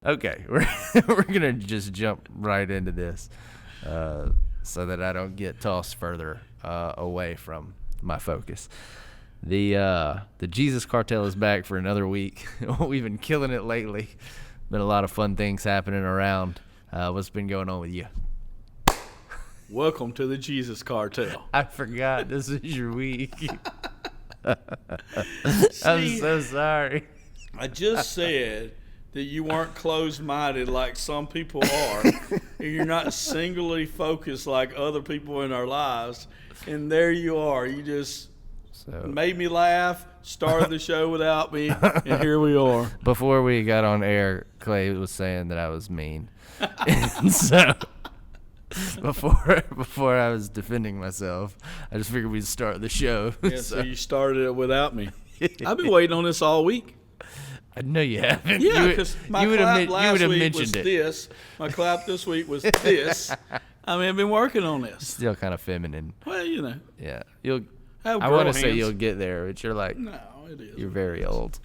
Okay, we're gonna just jump right into this, so that I don't get tossed further away from my focus. The Jesus Cartel is back for another week. We've been killing it lately. Been a lot of fun things happening around. What's been going on with you? Welcome to the Jesus Cartel. I forgot this is your week. I'm so sorry. I just said that you weren't closed-minded like some people are, and you're not singularly focused like other people in our lives. And there you are. You just made me laugh, started the show without me, and here we are. Before we got on air, Clay was saying that I was mean. And so before I was defending myself, I just figured we'd start the show. Yeah, so you started it without me. I've been waiting on this all week. I know you haven't. Yeah, because my clap last week was it. this. My clap this week was this. I mean, I've been working on this. Still kind of feminine. Well, you know. Yeah. I want to say you'll get there, but you're like, no, it is. You're very old.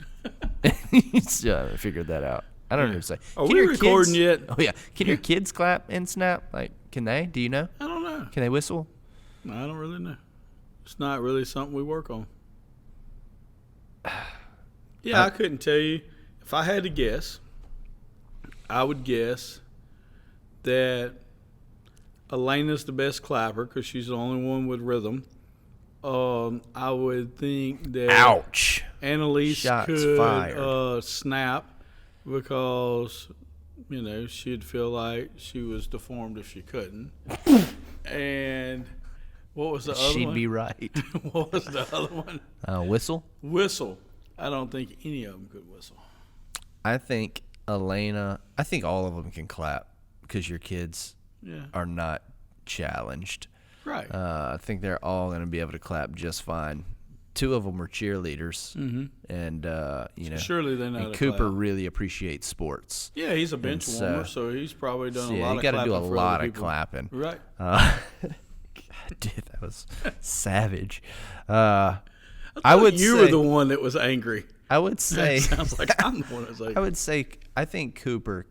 So I figured that out. I don't know what to say. Are we recording yet? Oh, yeah. Can your kids clap and snap? Like, can they? Do you know? I don't know. Can they whistle? I don't really know. It's not really something we work on. Yeah, I couldn't tell you. If I had to guess, I would guess that Elena's the best clapper because she's the only one with rhythm. I would think that Ouch. Annalise Shots could fired. snap because, she'd feel like she was deformed if she couldn't. And what was the other one? She'd be right. What was the other one? Whistle? Whistle. I don't think any of them could whistle. I think Elena, all of them can clap because your kids are not challenged. Right. I think they're all going to be able to clap just fine. Two of them were cheerleaders, and surely they know. And Cooper really apprecies sports. Yeah, he's a bench warmer, so he's probably done a lot of clapping. Yeah, you got to do a lot of clapping. Right. God, dude, that was savage. I would say you were the one that was angry. I would say sounds like I'm the one that's angry. I would say I think Cooper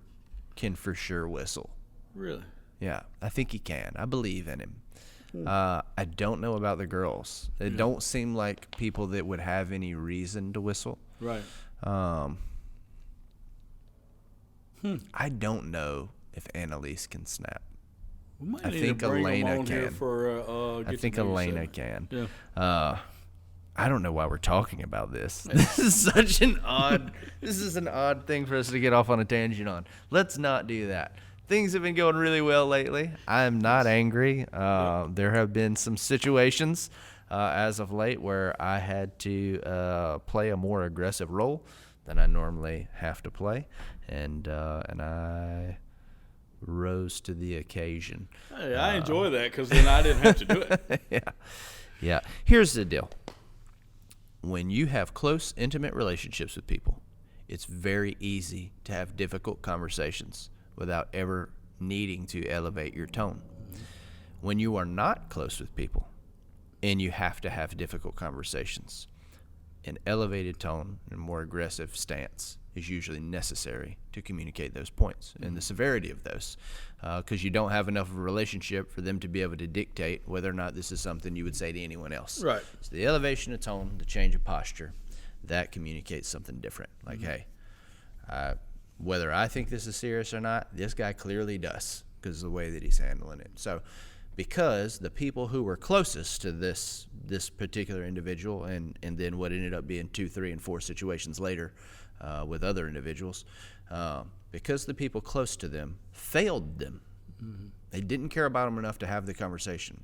can for sure whistle. Really? Yeah, I think he can. I believe in him. I don't know about the girls. They don't seem like people that would have any reason to whistle. Right. I don't know if Annalise can snap. I think Elena can. I think Elena can. Yeah. I don't know why we're talking about this. This is such an odd. This is an odd thing for us to get off on a tangent on. Let's not do that. Things have been going really well lately. I am not angry. There have been some situations as of late where I had to play a more aggressive role than I normally have to play, and I rose to the occasion. Hey, I enjoy that because then I didn't have to do it. Yeah. Here's the deal. When you have close, intimate relationships with people, it's very easy to have difficult conversations without ever needing to elevate your tone. When you are not close with people and you have to have difficult conversations, an elevated tone and more aggressive stance is usually necessary to communicate those points and the severity of those, because you don't have enough of a relationship for them to be able to dictate whether or not this is something you would say to anyone else. Right. So the elevation of tone, the change of posture, that communicates something different. Like, hey, whether I think this is serious or not, this guy clearly does because of the way that he's handling it. So because the people who were closest to this particular individual and then what ended up being 2, 3, and 4 situations later with other individuals, because the people close to them failed them. Mm-hmm. They didn't care about them enough to have the conversation.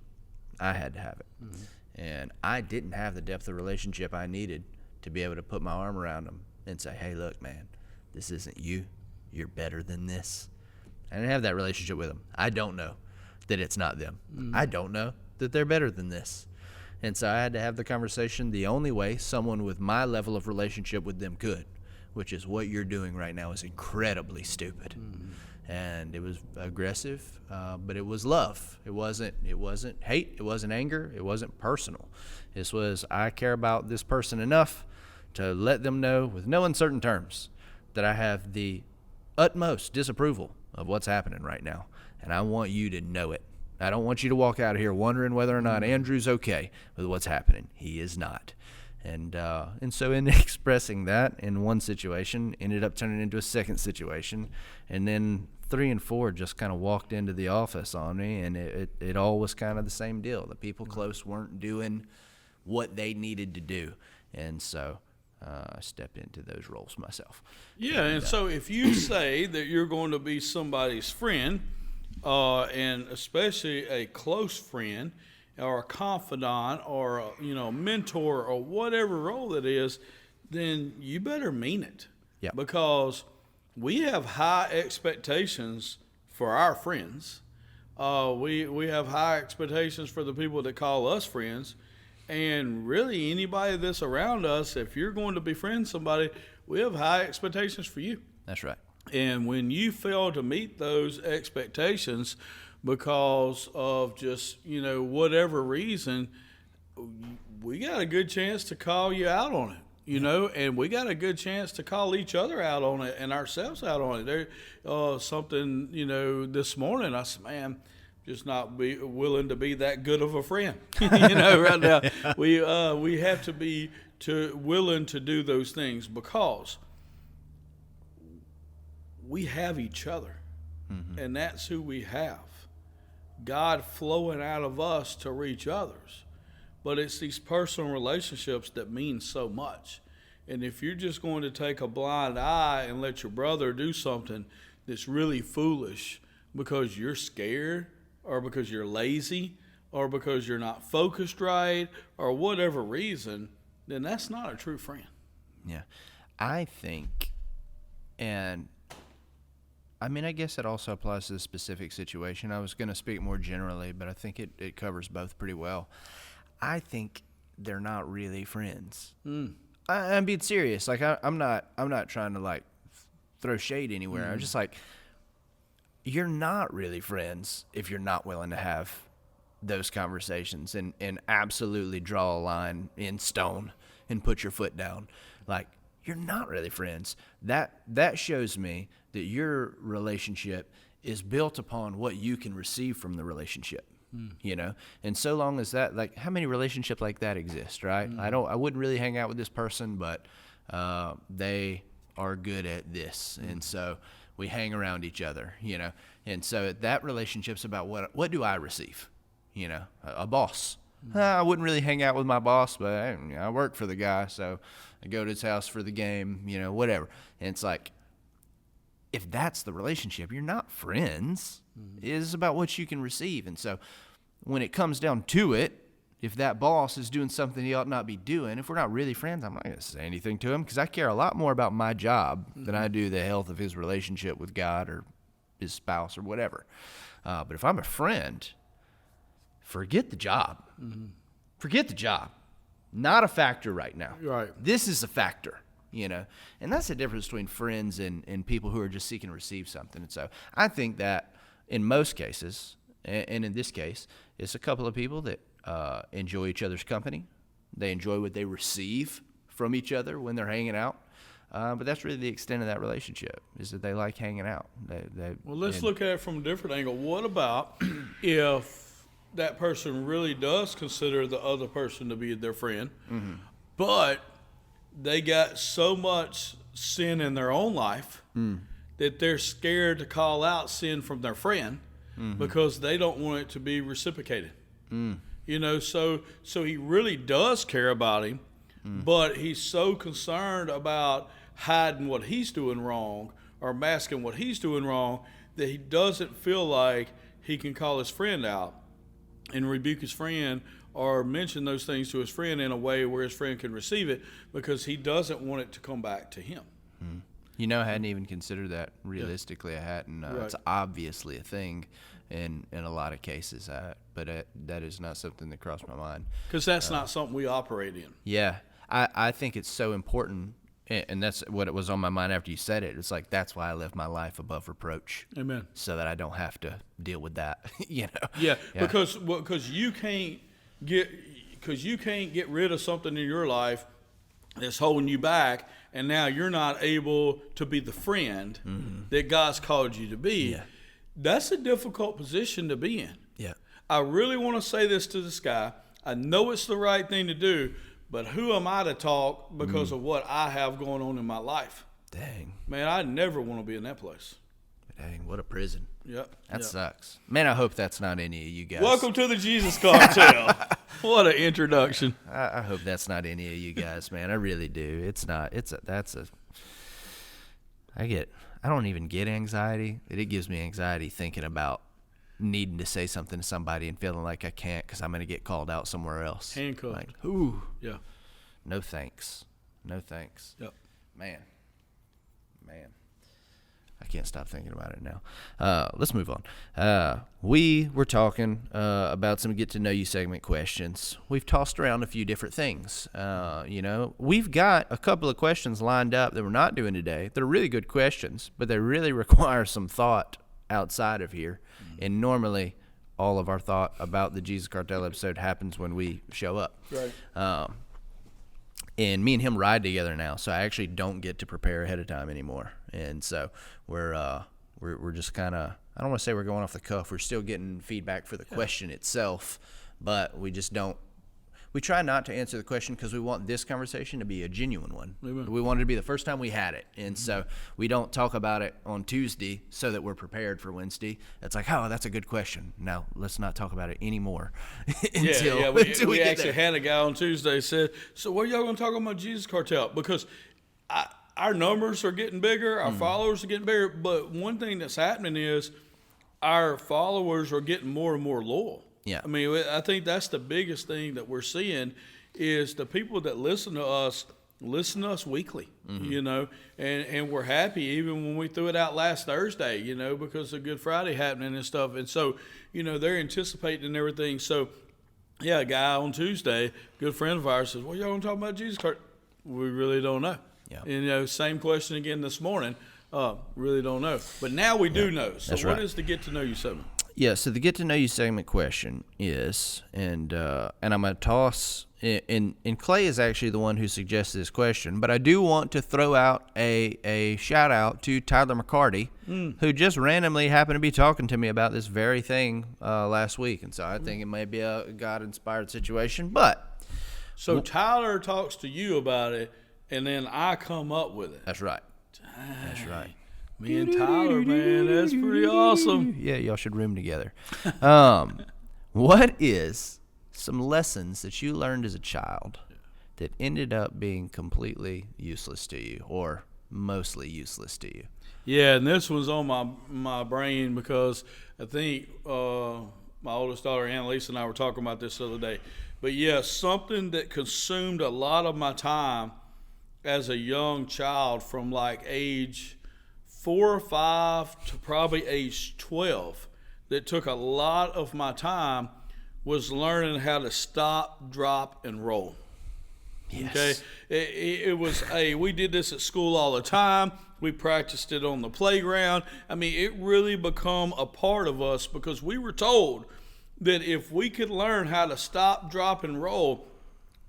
I had to have it. Mm-hmm. And I didn't have the depth of relationship I needed to be able to put my arm around them and say, hey, look, man, this isn't you. You're better than this. I didn't have that relationship with them. I don't know that it's not them. Mm-hmm. I don't know that they're better than this. And so I had to have the conversation the only way someone with my level of relationship with them could, which is what you're doing right now is incredibly stupid. Mm-hmm. And it was aggressive, but it was love. It wasn't hate. It wasn't anger. It wasn't personal. This was, I care about this person enough to let them know with no uncertain terms that I have the utmost disapproval of what's happening right now, and I want you to know it. I don't want you to walk out of here wondering whether or not Andrew's okay with what's happening. He is not. And so in expressing that in one situation, ended up turning into a second situation, and then 3 and 4 just kind of walked into the office on me, and it all was kind of the same deal. The people close weren't doing what they needed to do, and so I stepped into those roles myself. Yeah, and so if you say that you're going to be somebody's friend, and especially a close friend, or a confidant, or a mentor, or whatever role it is, then you better mean it. Yeah. Because we have high expectations for our friends. We have high expectations for the people that call us friends. And really, anybody that's around us, if you're going to befriend somebody, we have high expectations for you. That's right. And when you fail to meet those expectations because of just, whatever reason, we got a good chance to call you out on it, and we got a good chance to call each other out on it and ourselves out on it. There, something, this morning I said, man, just not be willing to be that good of a friend. Right now we have to be willing to do those things because we have each other, and that's who we have. God flowing out of us to reach others. But it's these personal relationships that mean so much. And if you're just going to take a blind eye and let your brother do something that's really foolish because you're scared, or because you're lazy, or because you're not focused right, or whatever reason, then that's not a true friend. Yeah. I think, and I guess it also applies to the specific situation. I was going to speak more generally, but I think it covers both pretty well. I think they're not really friends. I'm being serious. Like I'm not trying to throw shade anywhere. I'm just you're not really friends if you're not willing to have those conversations and absolutely draw a line in stone and put your foot down. You're not really friends. That shows me that your relationship is built upon what you can receive from the relationship. And so long as that, how many relationships like that exist, right? I wouldn't really hang out with this person, but they are good at this, and so we hang around each other, and so that relationship's about what do I receive, a boss. I wouldn't really hang out with my boss, but I work for the guy, so I go to his house for the game, whatever. And it's if that's the relationship, you're not friends. It's about what you can receive. And so when it comes down to it, if that boss is doing something he ought not be doing, if we're not really friends, I'm not going to say anything to him because I care a lot more about my job than I do the health of his relationship with God or his spouse or whatever. But if I'm a friend, forget the job. Forget the job. Not a factor right now. Right. This is a factor, And that's the difference between friends and people who are just seeking to receive something. And so I think that in most cases, and in this case, it's a couple of people that enjoy each other's company. They enjoy what they receive from each other when they're hanging out. But that's really the extent of that relationship, is that they like hanging out. Well, let's look at it from a different angle. What about if that person really does consider the other person to be their friend, but they got so much sin in their own life that they're scared to call out sin from their friend because they don't want it to be reciprocated. So he really does care about him, but he's so concerned about hiding what he's doing wrong or masking what he's doing wrong that he doesn't feel like he can call his friend out and rebuke his friend or mention those things to his friend in a way where his friend can receive it because he doesn't want it to come back to him. I hadn't even considered that realistically. I hadn't. Right. It's obviously a thing in a lot of cases, but that is not something that crossed my mind. Because that's not something we operate in. Yeah, I think it's so important, and that's what it was on my mind after you said it. It's that's why I live my life above reproach. Amen. So that I don't have to deal with that, Yeah, because you can't get rid of something in your life that's holding you back and now you're not able to be the friend that God's called you to be. Yeah. That's a difficult position to be in. Yeah. I really want to say this to this guy. I know it's the right thing to do, but who am I to talk because of what I have going on in my life? Dang. Man, I never want to be in that place. Dang, what a prison. Yep. That sucks. Man, I hope that's not any of you guys. Welcome to the Jesus Cartel. What an introduction. I hope that's not any of you guys, man. I really do. It's not. I don't even get anxiety. It gives me anxiety thinking about needing to say something to somebody and feeling like I can't because I'm going to get called out somewhere else. Handcuffed. Like, ooh. Yeah. No thanks. No thanks. Yep. Man. I can't stop thinking about it now. Let's move on. We were talking about some get to know you segment questions. We've tossed around a few different things. We've got a couple of questions lined up that we're not doing today. They're really good questions, but they really require some thought outside of here. And normally, all of our thought about the Jesus Cartel episode happens when we show up. Right. And me and him ride together now, so I actually don't get to prepare ahead of time anymore. And so we're just kind of, I don't want to say we're going off the cuff. We're still getting feedback for the question itself, but we just don't. We try not to answer the question because we want this conversation to be a genuine one. Amen. We want it to be the first time we had it. And so we don't talk about it on Tuesday so that we're prepared for Wednesday. It's like, oh, that's a good question. Now, let's not talk about it anymore until We get actually there. had a guy on Tuesday said, so what are y'all going to talk about Jesus Cartel? Because our numbers are getting bigger, our followers are getting bigger, but one thing that's happening is our followers are getting more and more loyal. Yeah. I mean, I think that's the biggest thing that we're seeing is the people that listen to us weekly, and we're happy even when we threw it out last Thursday, because of Good Friday happening and stuff. And so, they're anticipating and everything. So, yeah, a guy on Tuesday, good friend of ours says, well, y'all going to talk about Jesus Christ? We really don't know. Yeah. And, same question again this morning. Really don't know. But now we do know. So That's what right. is the get to know you segment? Yeah, so the get to know you segment question is, and I'm going to toss, and Clay is actually the one who suggested this question, but I do want to throw out a shout out to Tyler McCarty, who just randomly happened to be talking to me about this very thing last week, and so I think it may be a God-inspired situation, but. So Tyler talks to you about it, and then I come up with it. That's right. That's right. Me and Tyler, man, that's pretty awesome. Yeah, y'all should room together. What is some lessons that you learned as a child that ended up being completely useless to you or mostly useless to you? Yeah, and this one's on my brain because I think my oldest daughter, Annalise, and I were talking about this the other day. But, yeah, something that consumed a lot of my time as a young child from like age 4 or 5 to probably age 12 that took a lot of my time was learning how to stop, drop, and roll. Yes. Okay, it was we did this at school all the time. We practiced it on the playground. I mean, it really become a part of us because we were told that if we could learn how to stop, drop, and roll,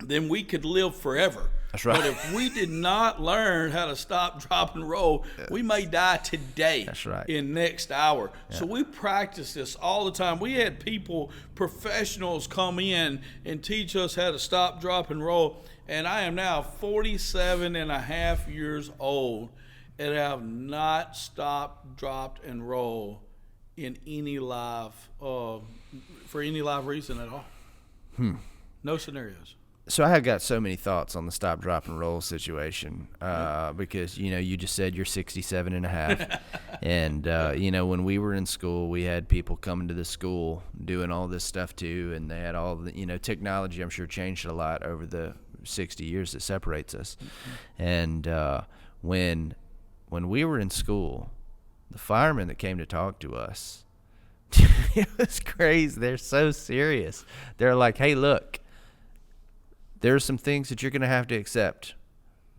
then we could live forever. That's right. But if we did not learn how to stop, drop, and roll, we may die today. That's right. In next hour. Yeah. So we practice this all the time. We had people, professionals, come in and teach us how to stop, drop, and roll. And I am now 47 and a half years old, and I have not stopped, dropped, and roll in any live, for any live reason at all. No scenarios. So I have got so many thoughts on the stop, drop, and roll situation because, you just said you're 67 and a half. And, when we were in school, we had people coming to the school doing all this stuff too. And they had all the, technology, I'm sure, changed a lot over the 60 years that separates us. And when we were in school, the firemen that came to talk to us, it was crazy. They're so serious. They're like, hey, look. There are some things that you're going to have to accept.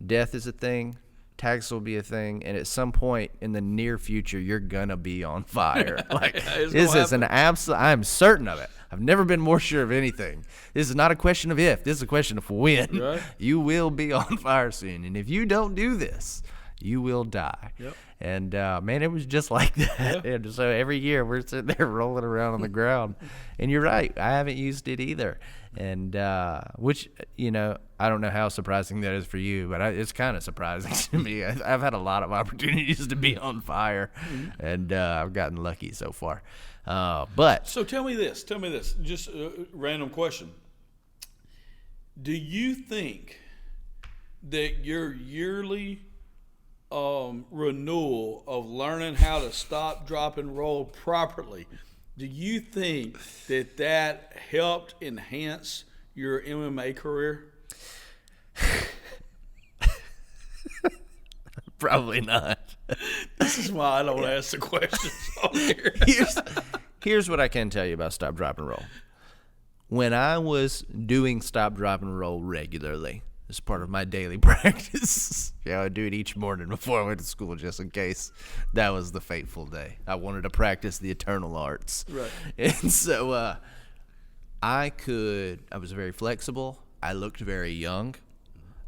Death is a thing. tax will be a thing, and at some point in the near future, you're gonna be on fire. Like this is an absolute. I'm certain of it. I've never been more sure of anything. This is not a question of if. This is a question of when. Right. You will be on fire soon, and if you don't do this, you will die. Yep. And man, it was just like that. Yeah. And so every year we're sitting there rolling around on the ground. And you're right, I haven't used it either. And which, I don't know how surprising that is for you, but it's kind of surprising to me. I've had a lot of opportunities to be on fire, and I've gotten lucky so far. But So tell me this, just a random question. Do you think that your yearly renewal of learning how to stop, drop, and roll properly, do you think that helped enhance your MMA career? probably not. This is why I don't ask the questions on here. Here's what I can tell you about stop, drop, and roll. When I was doing stop, drop, and roll regularly as part of my daily practice, I would do it each morning before I went to school just in case that was the fateful day. I wanted to practice the eternal arts. Right. And so I was very flexible. I looked very young.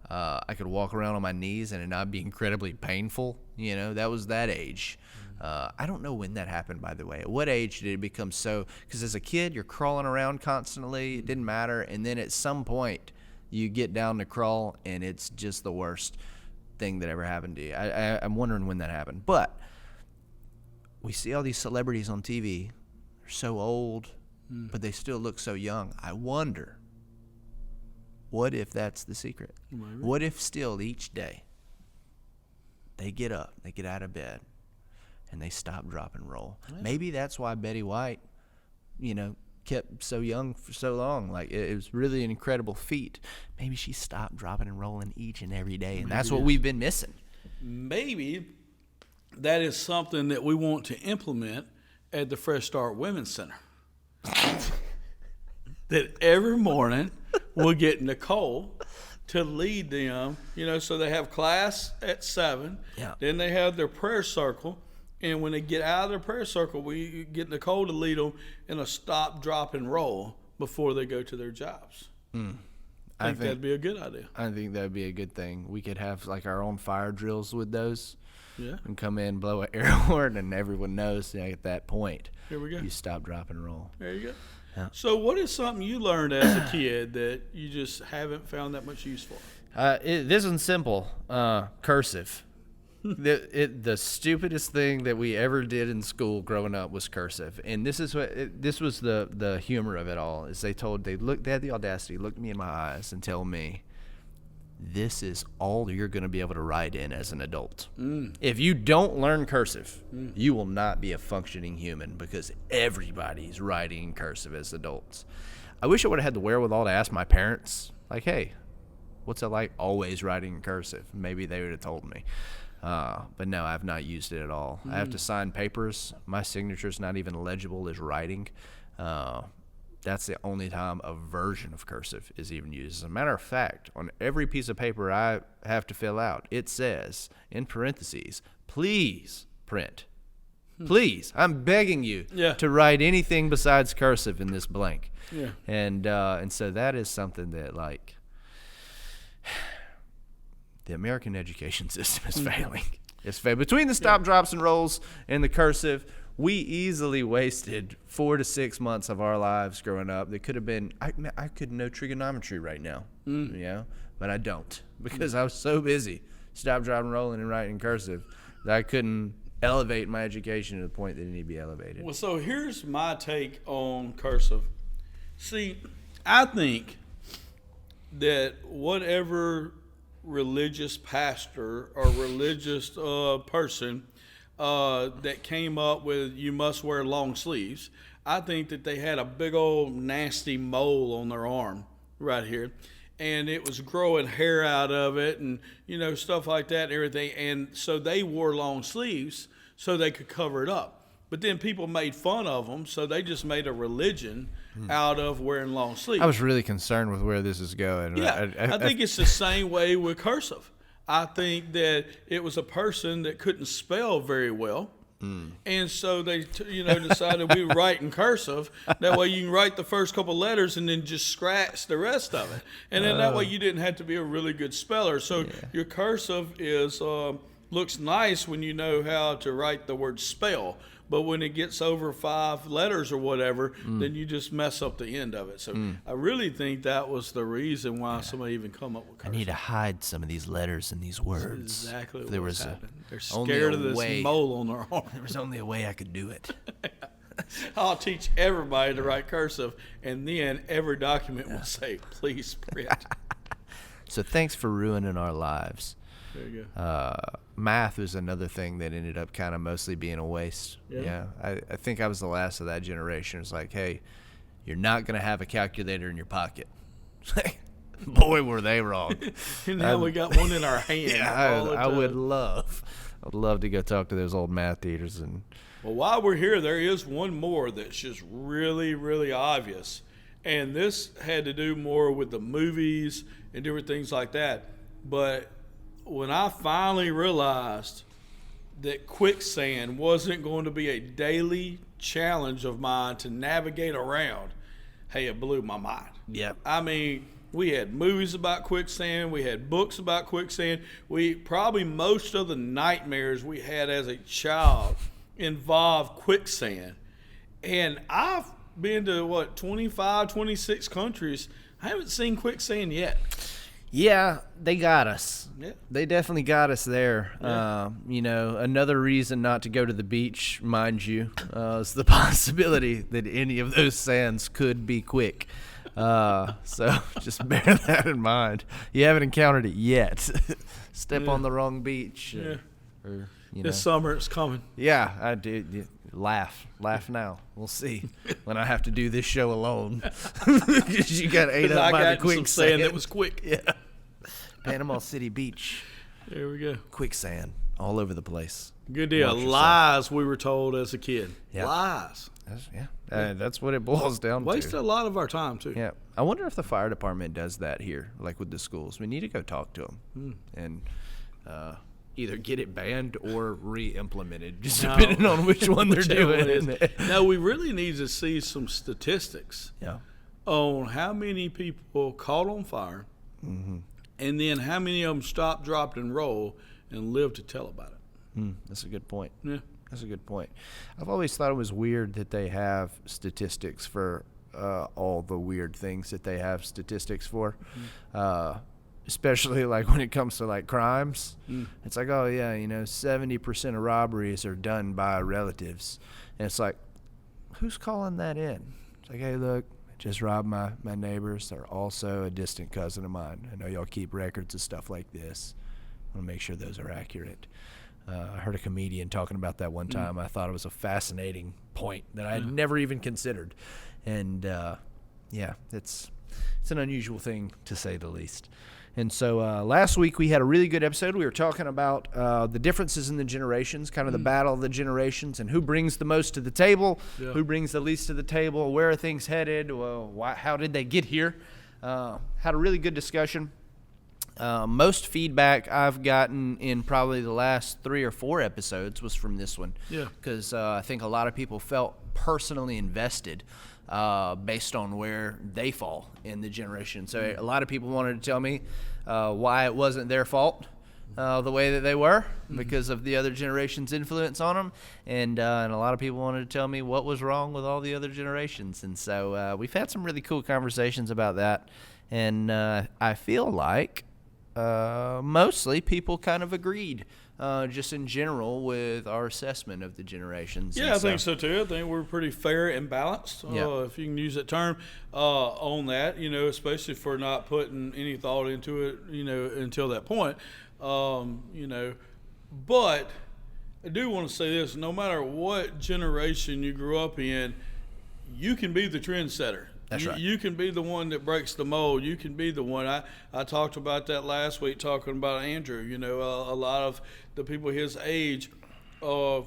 I could walk around on my knees and it not be incredibly painful. That was that age. I don't know when that happened, by the way. At what age did it become so? Because as a kid, you're crawling around constantly. It didn't matter. And then at some point, you get down to crawl, and it's just the worst thing that ever happened to you. I'm wondering when that happened. But we see all these celebrities on TV. They're so old, but they still look so young. I wonder, what if that's the secret? Maybe. What if still each day they get up, they get out of bed, and they stop, drop, and roll? Yeah. Maybe that's why Betty White, kept so young for so long. Like, it was really an incredible feat. Maybe she stopped, dropping, and rolling each and every day, and that's what we've been missing. Maybe that is something that we want to implement at the Fresh Start Women's Center. That every morning we'll get Nicole to lead them, so they have class at 7. Yeah. Then they have their prayer circle. And when they get out of their prayer circle, we get Nicole to lead them in a stop, drop, and roll before they go to their jobs. I think that'd be a good idea. I think that'd be a good thing. We could have like our own fire drills with those. Yeah. And come in, blow an air horn, and everyone knows at that point. Here we go. You stop, drop, and roll. There you go. Yeah. So what is something you learned as a kid that you just haven't found that much use for? This one's simple. Cursive. The stupidest thing that we ever did in school growing up was cursive, and this was the humor of it all. Is they had the audacity to look me in my eyes and tell me, this is all you're going to be able to write in as an adult. If you don't learn cursive, you will not be a functioning human, because everybody's writing in cursive as adults. I wish I would have had the wherewithal to ask my parents, like, hey, what's it like always writing in cursive? Maybe they would have told me. But no, I've not used it at all. I have to sign papers. My signature's not even legible as writing. That's the only time a version of cursive is even used. As a matter of fact, on every piece of paper I have to fill out, it says, in parentheses, please print. Please, I'm begging you to write anything besides cursive in this blank. Yeah. And so that is something that, like, the American education system is failing. It's between the stop, drops, and rolls and the cursive. We easily wasted 4 to 6 months of our lives growing up. That could have been. I could know trigonometry right now, but I don't, because I was so busy stop, drop, and rolling and writing cursive that I couldn't elevate my education to the point that it needed to be elevated. Well, so here's my take on cursive. See, I think that whatever religious pastor or religious person that came up with you must wear long sleeves, I think that they had a big old nasty mole on their arm right here, and it was growing hair out of it, and stuff like that and everything, and so they wore long sleeves so they could cover it up. But then people made fun of them, so they just made a religion out of wearing long sleeves. I was really concerned with where this is going. Yeah, I think it's the same way with cursive. I think that it was a person that couldn't spell very well. And so they, decided we would write in cursive. That way you can write the first couple letters and then just scratch the rest of it. And then that way you didn't have to be a really good speller. So your cursive is looks nice when you know how to write the word spell. But when it gets over 5 letters or whatever, then you just mess up the end of it. So I really think that was the reason why somebody even come up with cursive. I need to hide some of these letters and these words. That's exactly There what's was happening. They're only scared a of this way. mole on their arm. There was only a way I could do it. I'll teach everybody to write cursive, and then every document will say, please print. So thanks for ruining our lives. There you go. Math was another thing that ended up kind of mostly being a waste. Yeah. I think I was the last of that generation. It's like, hey, you're not going to have a calculator in your pocket. Boy, were they wrong. And now we got one in our hand. I would love to go talk to those old math teachers. And Well, while we're here, there is one more that's just really, really obvious. And this had to do more with the movies and different things like that. But when I finally realized that quicksand wasn't going to be a daily challenge of mine to navigate around, hey, it blew my mind. Yep. I mean, we had movies about quicksand. We had books about quicksand. Probably most of the nightmares we had as a child involved quicksand. And I've been to, 25, 26 countries. I haven't seen quicksand yet. Yeah, they got us. Yeah. They definitely got us there. Yeah. Another reason not to go to the beach, mind you, is the possibility that any of those sands could be quick. So just bear that in mind. You haven't encountered it yet. Step on the wrong beach. Or This summer it's coming. Yeah, I do. Laugh now. We'll see when I have to do this show alone because you got ate up by the quicksand. That was quick. Yeah, Panama City Beach. There we go. Quicksand all over the place. Good deal. Lies we were told as a kid. Yeah. Lies. That's what it boils down Wasted to. a lot of our time too. Yeah, I wonder if the fire department does that here, like with the schools. We need to go talk to them and either get it banned or re-implemented, just depending on which one they're doing. No, we really need to see some statistics Yeah. on how many people caught on fire, and then how many of them stopped, dropped, and rolled and lived to tell about it. That's a good point. Yeah. That's a good point. I've always thought it was weird that they have statistics for all the weird things that they have statistics for. Especially like when it comes to like crimes. It's like, oh yeah, 70% of robberies are done by relatives. And it's like, who's calling that in? It's like, hey, look, I just robbed my neighbors. They're also a distant cousin of mine. I know y'all keep records of stuff like this. I want to make sure those are accurate. I heard a comedian talking about that one time. I thought it was a fascinating point that I had never even considered. And it's an unusual thing to say the least. And so last week we had a really good episode. We were talking about the differences in the generations, kind of the battle of the generations, and who brings the most to the table, who brings the least to the table, where are things headed, how did they get here. Had a really good discussion. Most feedback I've gotten in probably the last 3 or 4 episodes was from this one. Yeah. Because I think a lot of people felt personally invested based on where they fall in the generation. So a lot of people wanted to tell me why it wasn't their fault the way that they were because of the other generation's influence on them. And a lot of people wanted to tell me what was wrong with all the other generations. And so we've had some really cool conversations about that. And I feel like mostly people kind of agreed just in general with our assessment of the generations. Yeah, I think so too. I think we're pretty fair and balanced, if you can use that term, on that, especially for not putting any thought into it, until that point. But I do want to say this, no matter what generation you grew up in, you can be the trendsetter. That's right. You can be the one that breaks the mold. You can be the one. I talked about that last week, talking about Andrew. A lot of the people his age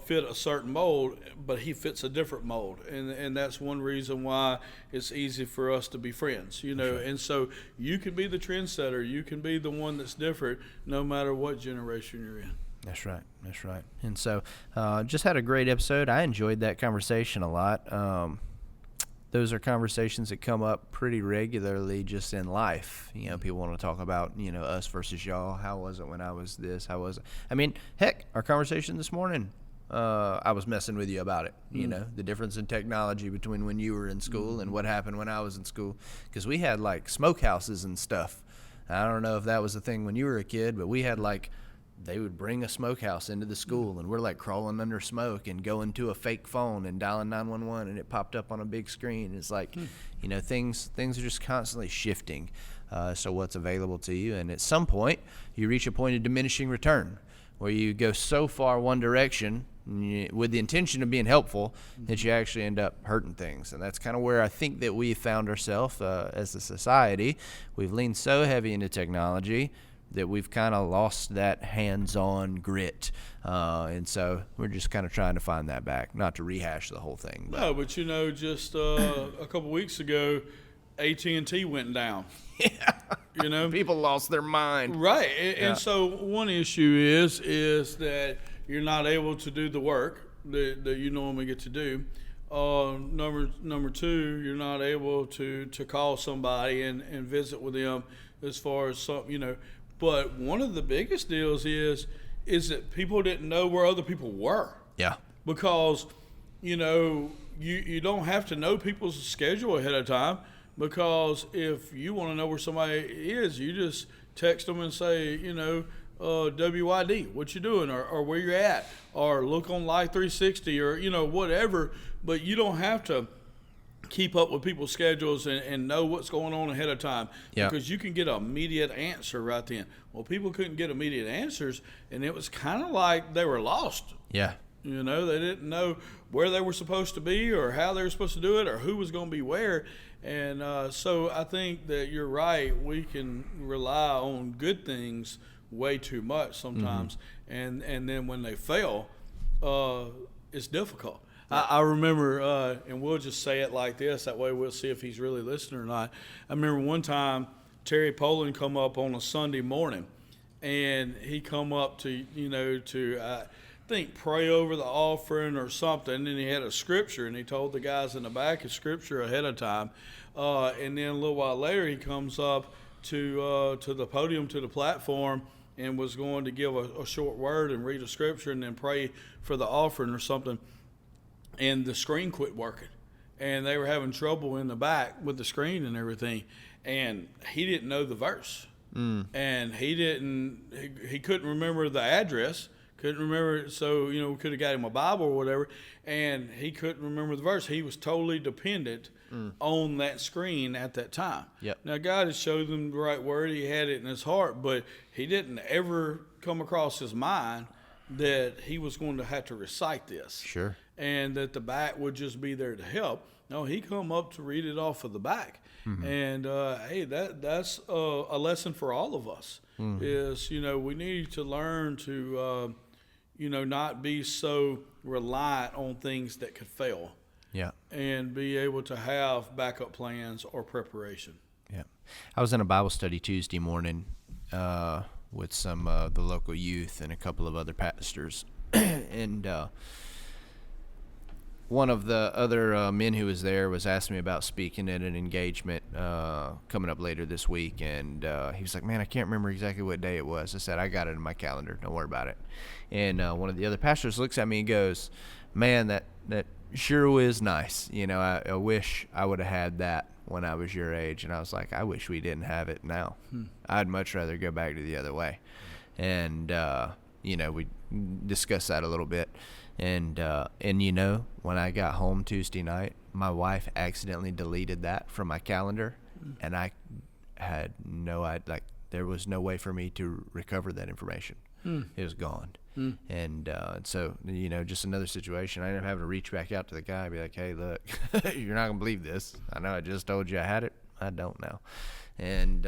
fit a certain mold, but he fits a different mold, and that's one reason why it's easy for us to be friends, you know. And so you can be the trendsetter, you can be the one that's different, no matter what generation you're in. That's right. That's right. And so, just had a great episode. I enjoyed that conversation a lot. Those are conversations that come up pretty regularly just in life. You know, people want to talk about, you know, us versus y'all. How was it when I was this? How was it? I mean, heck, our conversation this morning, I was messing with you about it. You know, the difference in technology between when you were in school and what happened when I was in school. Because we had, like, smokehouses and stuff. I don't know if that was a thing when you were a kid, but we had, like, they would bring a smokehouse into the school, and we're like crawling under smoke and going to a fake phone and dialing 911, and it popped up on a big screen. It's like, you know, things are just constantly shifting. So what's available to you, and at some point you reach a point of diminishing return where you go so far one direction with the intention of being helpful that you actually end up hurting things. And that's kind of where I think that we found ourselves as a society. We've leaned so heavy into technology that we've kind of lost that hands-on grit. And so we're just kind of trying to find that back, not to rehash the whole thing. No, but you know, just a couple weeks ago, AT&T went down. Yeah. You know? People lost their mind. Right. And so one issue is that you're not able to do the work that you normally get to do. Number two, you're not able to call somebody and visit with them as far as something, you know. But one of the biggest deals is that people didn't know where other people were. Yeah. Because, you know, you don't have to know people's schedule ahead of time, because if you want to know where somebody is, you just text them and say, you know, WYD, what you doing, or where you're at, or look on Live 360, or, you know, whatever. But you don't have to keep up with people's schedules and know what's going on ahead of time, because you can get an immediate answer right then. Well, people couldn't get immediate answers, and it was kind of like they were lost. Yeah. You know, they didn't know where they were supposed to be or how they were supposed to do it or who was going to be where. And so I think that you're right. We can rely on good things way too much sometimes. And then when they fail, it's difficult. I remember, and we'll just say it like this, that way we'll see if he's really listening or not. I remember one time Terry Poland come up on a Sunday morning, and he come up to, you know, I think pray over the offering or something, and he had a scripture, and he told the guys in the back a scripture ahead of time. And then a little while later he comes up to the podium, to the platform, and was going to give a short word and read a scripture and then pray for the offering or something. And the screen quit working, and they were having trouble in the back with the screen and everything. And he didn't know the verse, and he couldn't remember the address, couldn't remember. So, you know, we could have got him a Bible or whatever, and he couldn't remember the verse. He was totally dependent on that screen at that time. Yep. Now, God had showed him the right word. He had it in his heart, but he didn't ever come across his mind that he was going to have to recite this. Sure. And that the back would just be there to help. No, he come up to read it off of the back. And, hey, that's a lesson for all of us is, you know, we need to learn to, you know, not be so reliant on things that could fail. Yeah. And be able to have backup plans or preparation. Yeah. I was in a Bible study Tuesday morning with some the local youth and a couple of other pastors. And one of the other men who was there was asking me about speaking at an engagement coming up later this week, and he was like, man, I can't remember exactly what day it was. I said, I got it in my calendar, don't worry about it. And one of the other pastors looks at me and goes, man, that sure is nice. You know, I wish I would have had that when I was your age. And I was like, I wish we didn't have it now. I'd much rather go back to the other way. And you know, we discussed that a little bit. And you know, when I got home Tuesday night, my wife accidentally deleted that from my calendar, and I had there was no way for me to recover that information. It was gone. And so, you know, just another situation. I ended up having to reach back out to the guy and be like, hey, look, you're not going to believe this. I know I just told you I had it. I don't now. And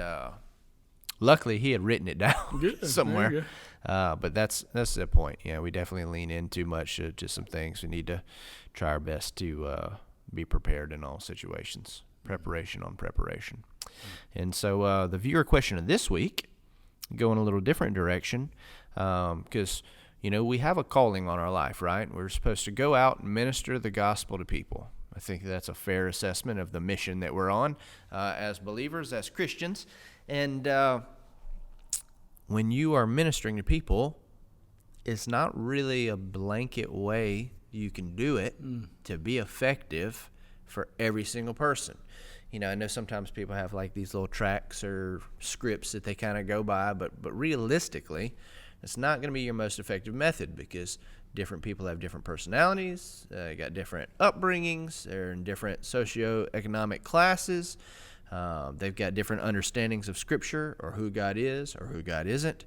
Luckily, he had written it down Good. somewhere. There you But that's the point. Yeah, we definitely lean in too much to some things. We need to try our best to be prepared in all situations. Preparation on preparation. And so the viewer question of this week, going a little different direction, because we have a calling on our life, right? We're supposed to go out and minister the gospel to people. I think that's a fair assessment of the mission that we're on as believers, as Christians. And when you are ministering to people, it's not really a blanket way you can do it to be effective for every single person. I know sometimes people have like these little tracks or scripts that they kind of go by, but realistically, it's not going to be your most effective method because different people have different personalities, got different upbringings, they're in different socioeconomic classes, they've got different understandings of Scripture or who God is or who God isn't.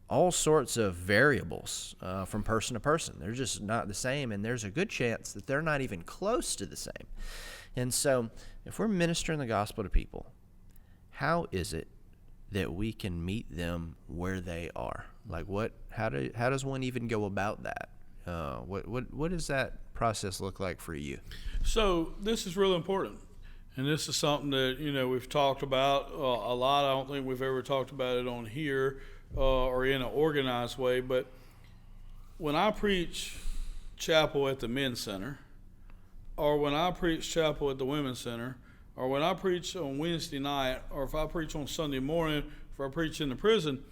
All sorts of variables from person to person. They're just not the same, and there's a good chance that they're not even close to the same. And so if we're ministering the gospel to people, how is it that we can meet them where they are? Like how does one even go about that? What does that process look like for you? So this is really important. And this is something that, we've talked about a lot. I don't think we've ever talked about it on here or in an organized way. But when I preach chapel at the men's center, or when I preach chapel at the women's center, or when I preach on Wednesday night, or if I preach on Sunday morning, if I preach in the prison,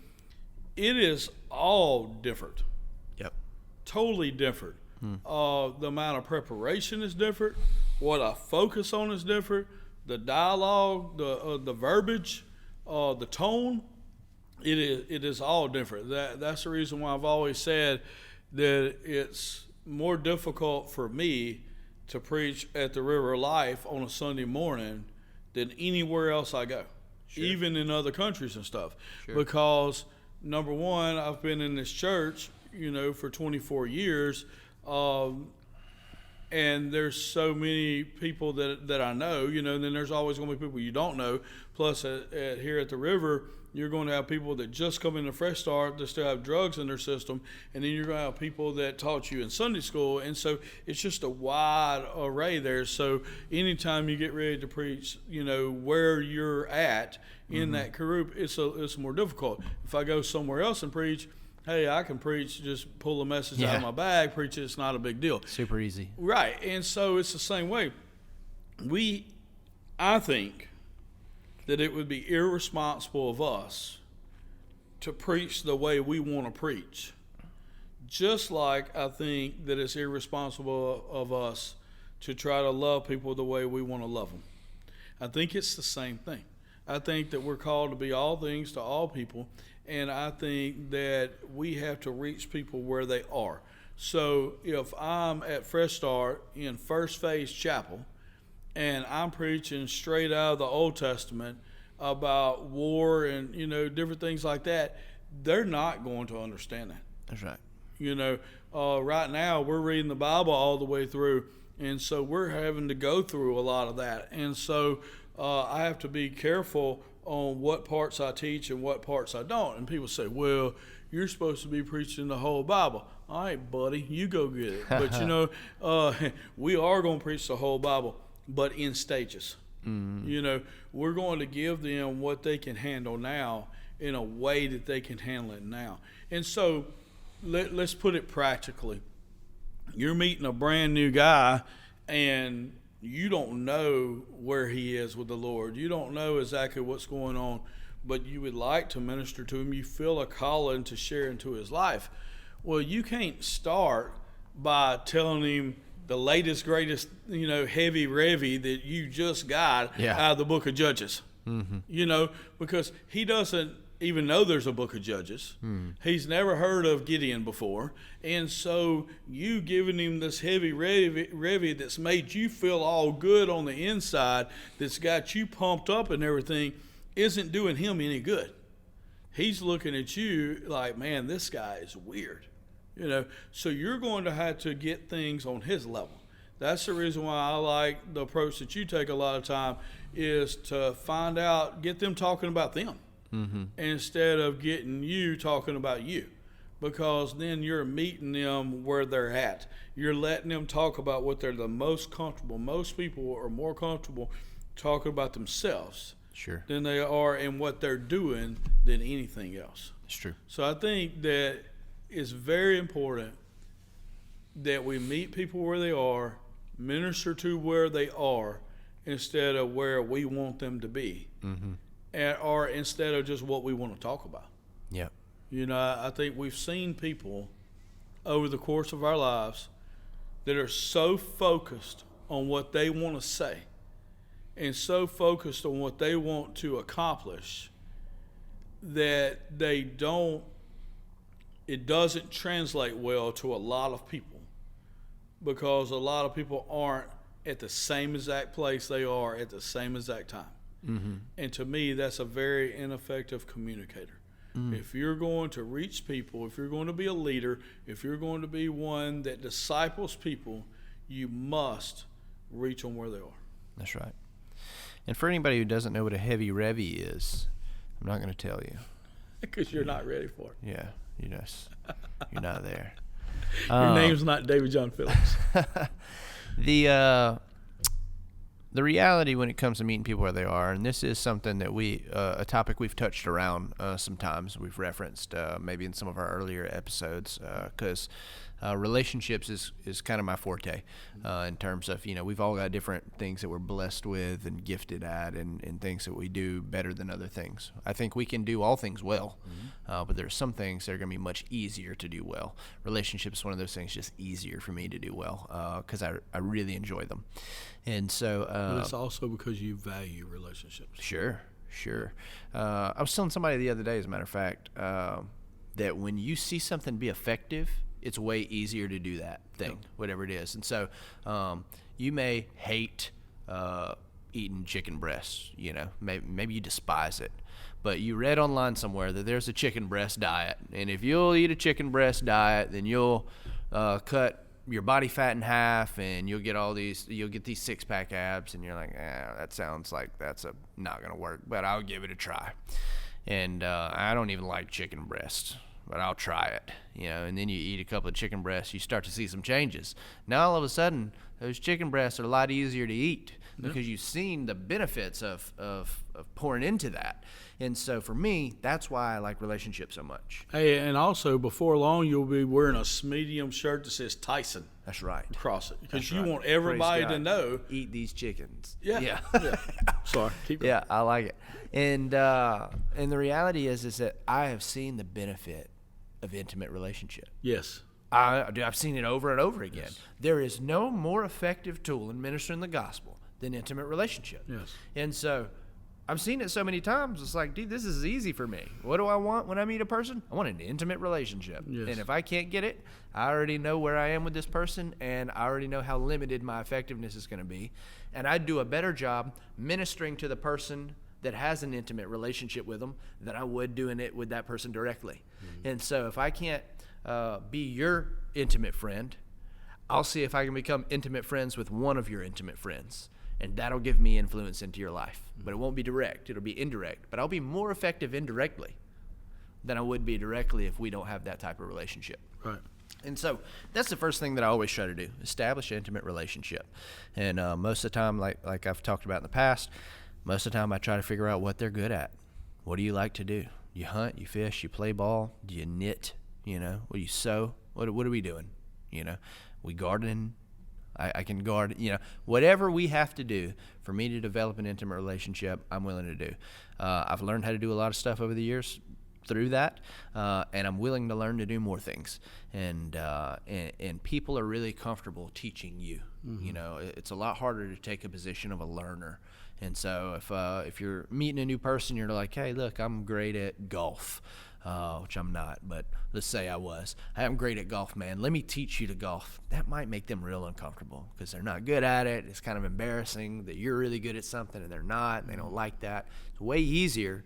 it is all different. Yep. Totally different. The amount of preparation is different. What I focus on is different. The dialogue, the verbiage, the tone, it is all different. That's the reason why I've always said that it's more difficult for me to preach at the River of Life on a Sunday morning than anywhere else I go, even in other countries and stuff. Sure. Because, number one, I've been in this church, for 24 years, and there's so many people that I know, and then there's always going to be people you don't know. Plus, here at the River, you're going to have people that just come into Fresh Start that still have drugs in their system, and then you're going to have people that taught you in Sunday school, and so it's just a wide array there. So anytime you get ready to preach, where you're at in that group, it's more difficult. If I go somewhere else and preach, hey, I can preach, just pull a message out of my bag, preach it, it's not a big deal. Super easy. Right, and so it's the same way. I think that it would be irresponsible of us to preach the way we want to preach. Just like I think that it's irresponsible of us to try to love people the way we want to love them. I think it's the same thing. I think that we're called to be all things to all people, and I think that we have to reach people where they are. So if I'm at Fresh Start in First Phase Chapel, and I'm preaching straight out of the Old Testament about war and, different things like that, they're not going to understand that. That's right. Right now we're reading the Bible all the way through, and so we're having to go through a lot of that. And so I have to be careful on what parts I teach and what parts I don't. And people say, well, you're supposed to be preaching the whole Bible. All right, buddy, you go get it. But, we are going to preach the whole Bible, but in stages. Mm-hmm. We're going to give them what they can handle now in a way that they can handle it now. And so let's put it practically. You're meeting a brand new guy, and you don't know where he is with the Lord. You don't know exactly what's going on, but you would like to minister to him. You feel a calling to share into his life. Well, you can't start by telling him the latest, greatest, heavy revy that you just got out of the book of Judges. Mm-hmm. Because he doesn't even know there's a book of Judges. He's never heard of Gideon before. And so you giving him this heavy revy that's made you feel all good on the inside, that's got you pumped up and everything, isn't doing him any good. He's looking at you like, man, this guy is weird. So you're going to have to get things on his level. That's the reason why I like the approach that you take a lot of time, is to find out, get them talking about them instead of getting you talking about you, because then you're meeting them where they're at. You're letting them talk about what they're the most comfortable. Most people are more comfortable talking about themselves Sure. than they are in what they're doing than anything else. It's true. So I think that it's very important that we meet people where they are, minister to where they are, instead of where we want them to be, or instead of just what we want to talk about. Yep. You know, I think we've seen people over the course of our lives that are so focused on what they want to say and so focused on what they want to accomplish that it doesn't translate well to a lot of people, because a lot of people aren't at the same exact place they are at the same exact time. And to me, that's a very ineffective communicator. If you're going to reach people, if you're going to be a leader, if you're going to be one that disciples people, you must reach them where they are. That's right. And for anybody who doesn't know what a heavy revy is, I'm not going to tell you. Because you're not ready for it. Yeah, you're not there. Your name's not David John Phillips. The reality when it comes to meeting people where they are, and this is something that a topic we've touched around sometimes, we've referenced maybe in some of our earlier episodes, because relationships is kind of my forte in terms of, we've all got different things that we're blessed with and gifted at, and things that we do better than other things. I think we can do all things well, but there's some things that are going to be much easier to do well. Relationships is one of those things just easier for me to do well because I really enjoy them. And so, but it's also because you value relationships. Sure. I was telling somebody the other day, as a matter of fact, that when you see something be effective, it's way easier to do that thing, whatever it is. And so, you may hate eating chicken breasts. Maybe you despise it, but you read online somewhere that there's a chicken breast diet, and if you'll eat a chicken breast diet, then you'll cut your body fat in half, and you'll get these six-pack abs, and you're like, that sounds like that's not gonna work, but I'll give it a try. And I don't even like chicken breasts, but I'll try it. And then you eat a couple of chicken breasts, you start to see some changes. Now all of a sudden, those chicken breasts are a lot easier to eat because you've seen the benefits of pouring into that. And so for me, that's why I like relationships so much. Hey, and also before long, you'll be wearing a medium shirt that says Tyson. That's right. Across it, because you want everybody to know. Eat these chickens. Yeah. Sorry. Keep going. Yeah, I like it. And the reality is that I have seen the benefit of intimate relationship. Yes. I've seen it over and over again. Yes. There is no more effective tool in ministering the gospel than intimate relationship. Yes. And so I've seen it so many times. It's like, dude, this is easy for me. What do I want when I meet a person? I want an intimate relationship. Yes. And if I can't get it, I already know where I am with this person, and I already know how limited my effectiveness is going to be. And I'd do a better job ministering to the person that has an intimate relationship with them than I would doing it with that person directly. And so if I can't be your intimate friend, I'll see if I can become intimate friends with one of your intimate friends, and that'll give me influence into your life. But it won't be direct, it'll be indirect. But I'll be more effective indirectly than I would be directly if we don't have that type of relationship. Right. And so that's the first thing that I always try to do, establish an intimate relationship. And most of the time, like I've talked about in the past, most of the time I try to figure out what they're good at. What do you like to do? You hunt, you fish, you play ball, do you knit, what do you sew? What are we doing? We garden. I can guard, whatever we have to do for me to develop an intimate relationship, I'm willing to do. I've learned how to do a lot of stuff over the years through that, and I'm willing to learn to do more things. And people are really comfortable teaching you. It's a lot harder to take a position of a learner. And so if you're meeting a new person, you're like, hey, look, I'm great at golf. Which I'm not, but let's say I was. I'm great at golf, man. Let me teach you to golf. That might make them real uncomfortable because they're not good at it. It's kind of embarrassing that you're really good at something and they're not, and they don't like that. It's way easier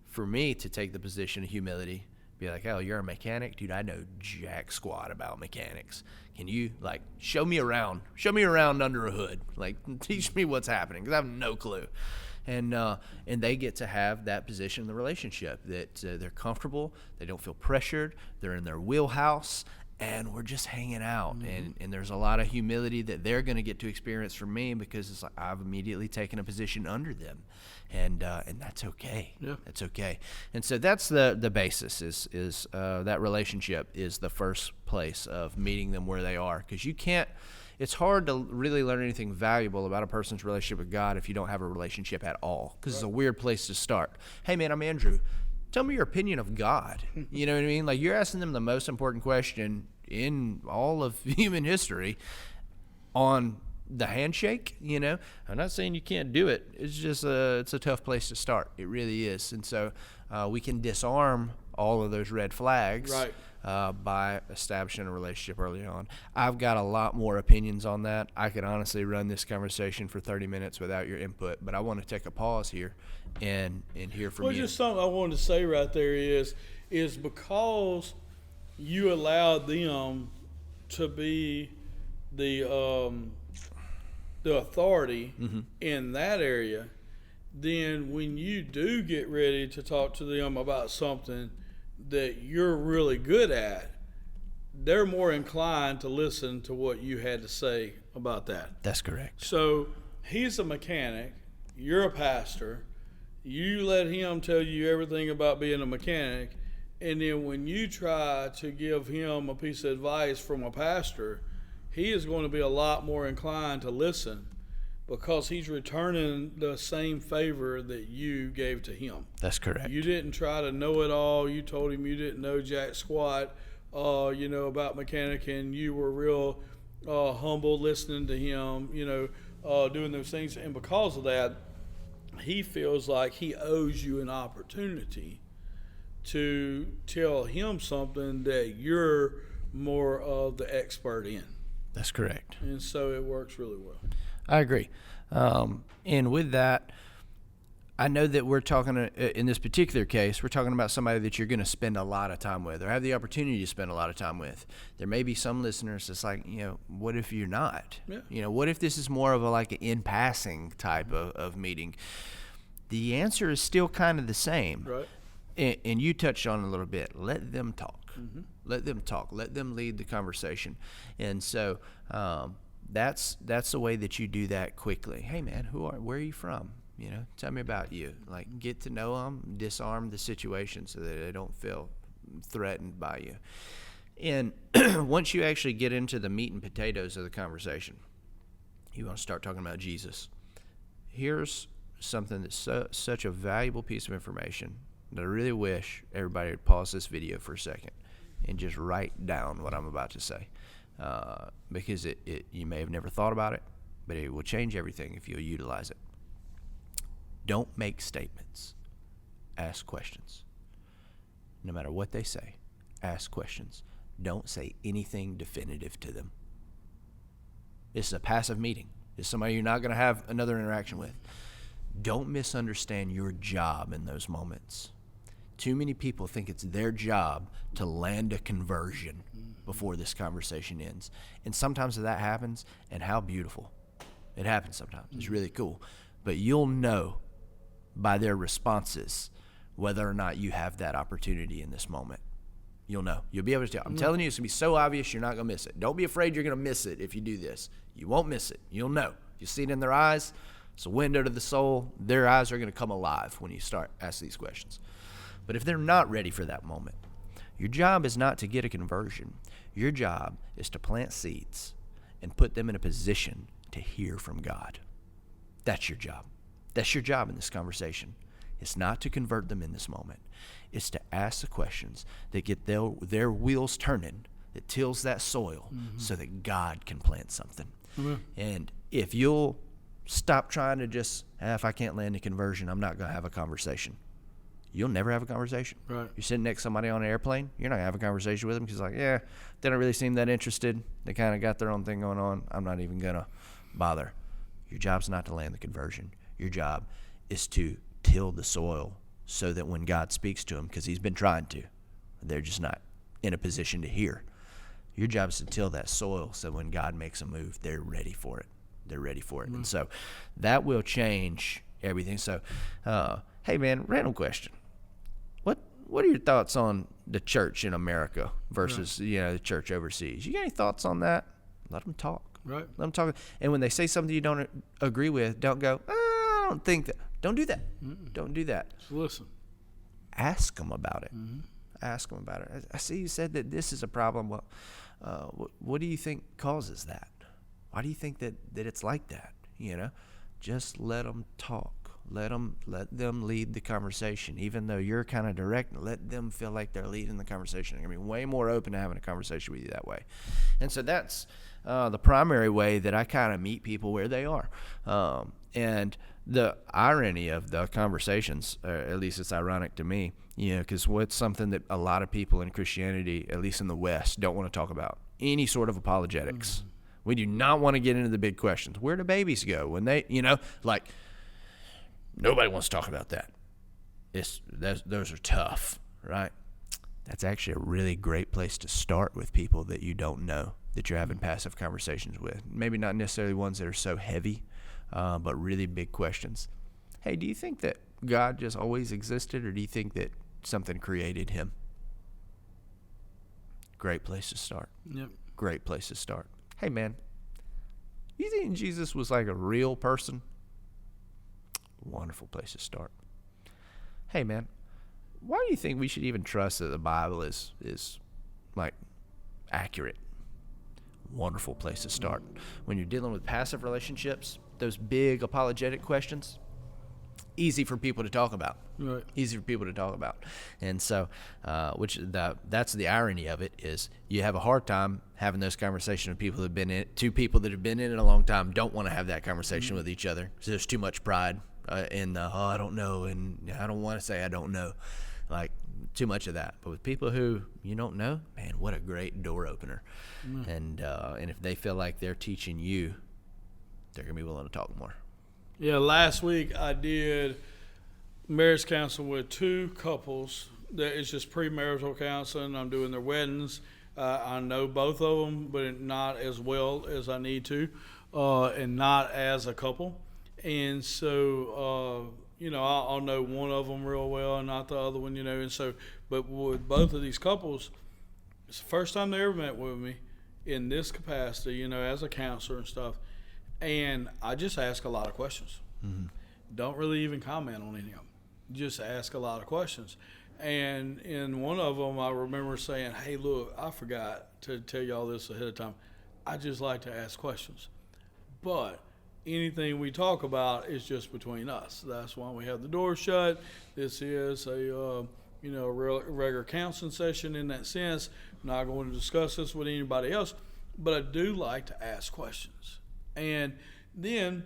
for me to take the position of humility, be like, oh, you're a mechanic? Dude, I know jack squat about mechanics. can you, like, show me around under a hood, like, teach me what's happening, because I have no clue. And they get to have that position in the relationship, that they're comfortable, they don't feel pressured, they're in their wheelhouse, and we're just hanging out. And there's a lot of humility that they're going to get to experience from me, because it's like I've immediately taken a position under them, and that's okay. Yeah. That's okay. And so that's the basis is that relationship is the first place of meeting them where they are, because you can't. It's hard to really learn anything valuable about a person's relationship with God if you don't have a relationship at all, because It's a weird place to start. Hey, man, I'm Andrew. Tell me your opinion of God. You know what I mean? Like, you're asking them the most important question in all of human history on the handshake, you know? I'm not saying you can't do it. It's just it's a tough place to start. It really is. And so we can disarm all of those red flags by establishing a relationship early on. I've got a lot more opinions on that. I could honestly run this conversation for 30 minutes without your input, but I want to take a pause here and hear from you. Well, just something I wanted to say right there is because you allowed them to be the authority in that area, then when you do get ready to talk to them about something that you're really good at, they're more inclined to listen to what you had to say about that. That's correct. So he's a mechanic, you're a pastor, you let him tell you everything about being a mechanic, and then when you try to give him a piece of advice from a pastor, he is going to be a lot more inclined to listen, because he's returning the same favor that you gave to him. That's correct. You didn't try to know it all. You told him you didn't know jack squat, about mechanic, and you were real humble listening to him, doing those things. And because of that, he feels like he owes you an opportunity to tell him something that you're more of the expert in. That's correct. And so it works really well. I agree. And with that, I know that we're talking, in this particular case, we're talking about somebody that you're going to spend a lot of time with or have the opportunity to spend a lot of time with. There may be some listeners that's like, what if you're not? Yeah. What if this is more of an in passing type of meeting? The answer is still kind of the same. Right. And you touched on it a little bit. Let them talk. Mm-hmm. Let them talk. Let them lead the conversation. And so that's the way that you do that quickly. Hey, man, where are you from? Tell me about you. Like, get to know them, disarm the situation so that they don't feel threatened by you. And once you actually get into the meat and potatoes of the conversation, you want to start talking about Jesus. Here's something that's such a valuable piece of information that I really wish everybody would pause this video for a second and just write down what I'm about to say, because you may have never thought about it, but it will change everything if you'll utilize it. Don't make statements. Ask questions. No matter what they say, ask questions. Don't say anything definitive to them. This is a passive meeting. This is somebody you're not going to have another interaction with. Don't misunderstand your job in those moments. Too many people think it's their job to land a conversion before this conversation ends. And sometimes that happens, and how beautiful. It happens sometimes. It's really cool. But you'll know by their responses whether or not you have that opportunity in this moment. You'll know. You'll be able to tell. I'm telling you, it's going to be so obvious you're not going to miss it. Don't be afraid you're going to miss it if you do this. You won't miss it. You'll know. You'll see it in their eyes. It's a window to the soul. Their eyes are going to come alive when you start asking these questions. But if they're not ready for that moment, your job is not to get a conversion. Your job is to plant seeds and put them in a position to hear from God. That's your job. That's your job in this conversation. It's not to convert them in this moment. It's to ask the questions that get their wheels turning, that tills that soil so that God can plant something. Mm-hmm. And if you'll stop trying to just, if I can't land a conversion, I'm not going to have a conversation. You'll never have a conversation. Right. You're sitting next to somebody on an airplane, you're not going to have a conversation with them because they don't really seem that interested. They kind of got their own thing going on. I'm not even going to bother. Your job's not to land the conversion. Your job is to till the soil so that when God speaks to them, because he's been trying to, they're just not in a position to hear. Your job is to till that soil so when God makes a move, they're ready for it. They're ready for it. And so that will change everything. So, hey, man, random question. What are your thoughts on the church in America versus, the church overseas? You got any thoughts on that? Let them talk. Right. Let them talk. And when they say something you don't agree with, don't go, I don't think that. Don't do that. Don't do that. Just listen. Ask them about it. Ask them about it. I see you said that this is a problem. Well, what do you think causes that? Why do you think that it's like that? Just let them talk. Let them lead the conversation. Even though you're kind of direct, let them feel like they're leading the conversation. They're going to be way more open to having a conversation with you that way. And so that's the primary way that I kind of meet people where they are. And the irony of the conversations, at least it's ironic to me, because what's something that a lot of people in Christianity, at least in the West, don't want to talk about? Any sort of apologetics. We do not want to get into the big questions. Where do babies go when they, nobody wants to talk about that. Those are tough, right? That's actually a really great place to start with people that you don't know, that you're having passive conversations with. Maybe not necessarily ones that are so heavy, but really big questions. Hey, do you think that God just always existed, or do you think that something created him? Great place to start. Yep. Great place to start. Hey, man, you think Jesus was like a real person? Wonderful place to start. Hey, man, why do you think we should even trust that the Bible is like accurate? Wonderful place to start. When you're dealing with passive relationships, those big apologetic questions, easy for people to talk about. Right. Easy for people to talk about. And so, that's the irony of it, is you have a hard time having those conversations with people that have been in it. Two people that have been in it a long time don't want to have that conversation with each other. So there's too much pride in the, I don't know, and I don't want to say I don't know. Like, too much of that. But with people who you don't know, man, what a great door opener. And if they feel like they're teaching you, they're going to be willing to talk more. Yeah, last week I did marriage counseling with two couples. It's just premarital counseling. I'm doing their weddings. I know both of them, but not as well as I need to, and not as a couple. And so, I'll know one of them real well and not the other one, And so, but with both of these couples, it's the first time they ever met with me in this capacity, as a counselor and stuff. And I just ask a lot of questions. Don't really even comment on any of them. Just ask a lot of questions. And in one of them, I remember saying, hey, look, I forgot to tell y'all this ahead of time. I just like to ask questions. But anything we talk about is just between us. That's why we have the door shut. This is a regular counseling session in that sense. I'm not going to discuss this with anybody else. But I do like to ask questions. And then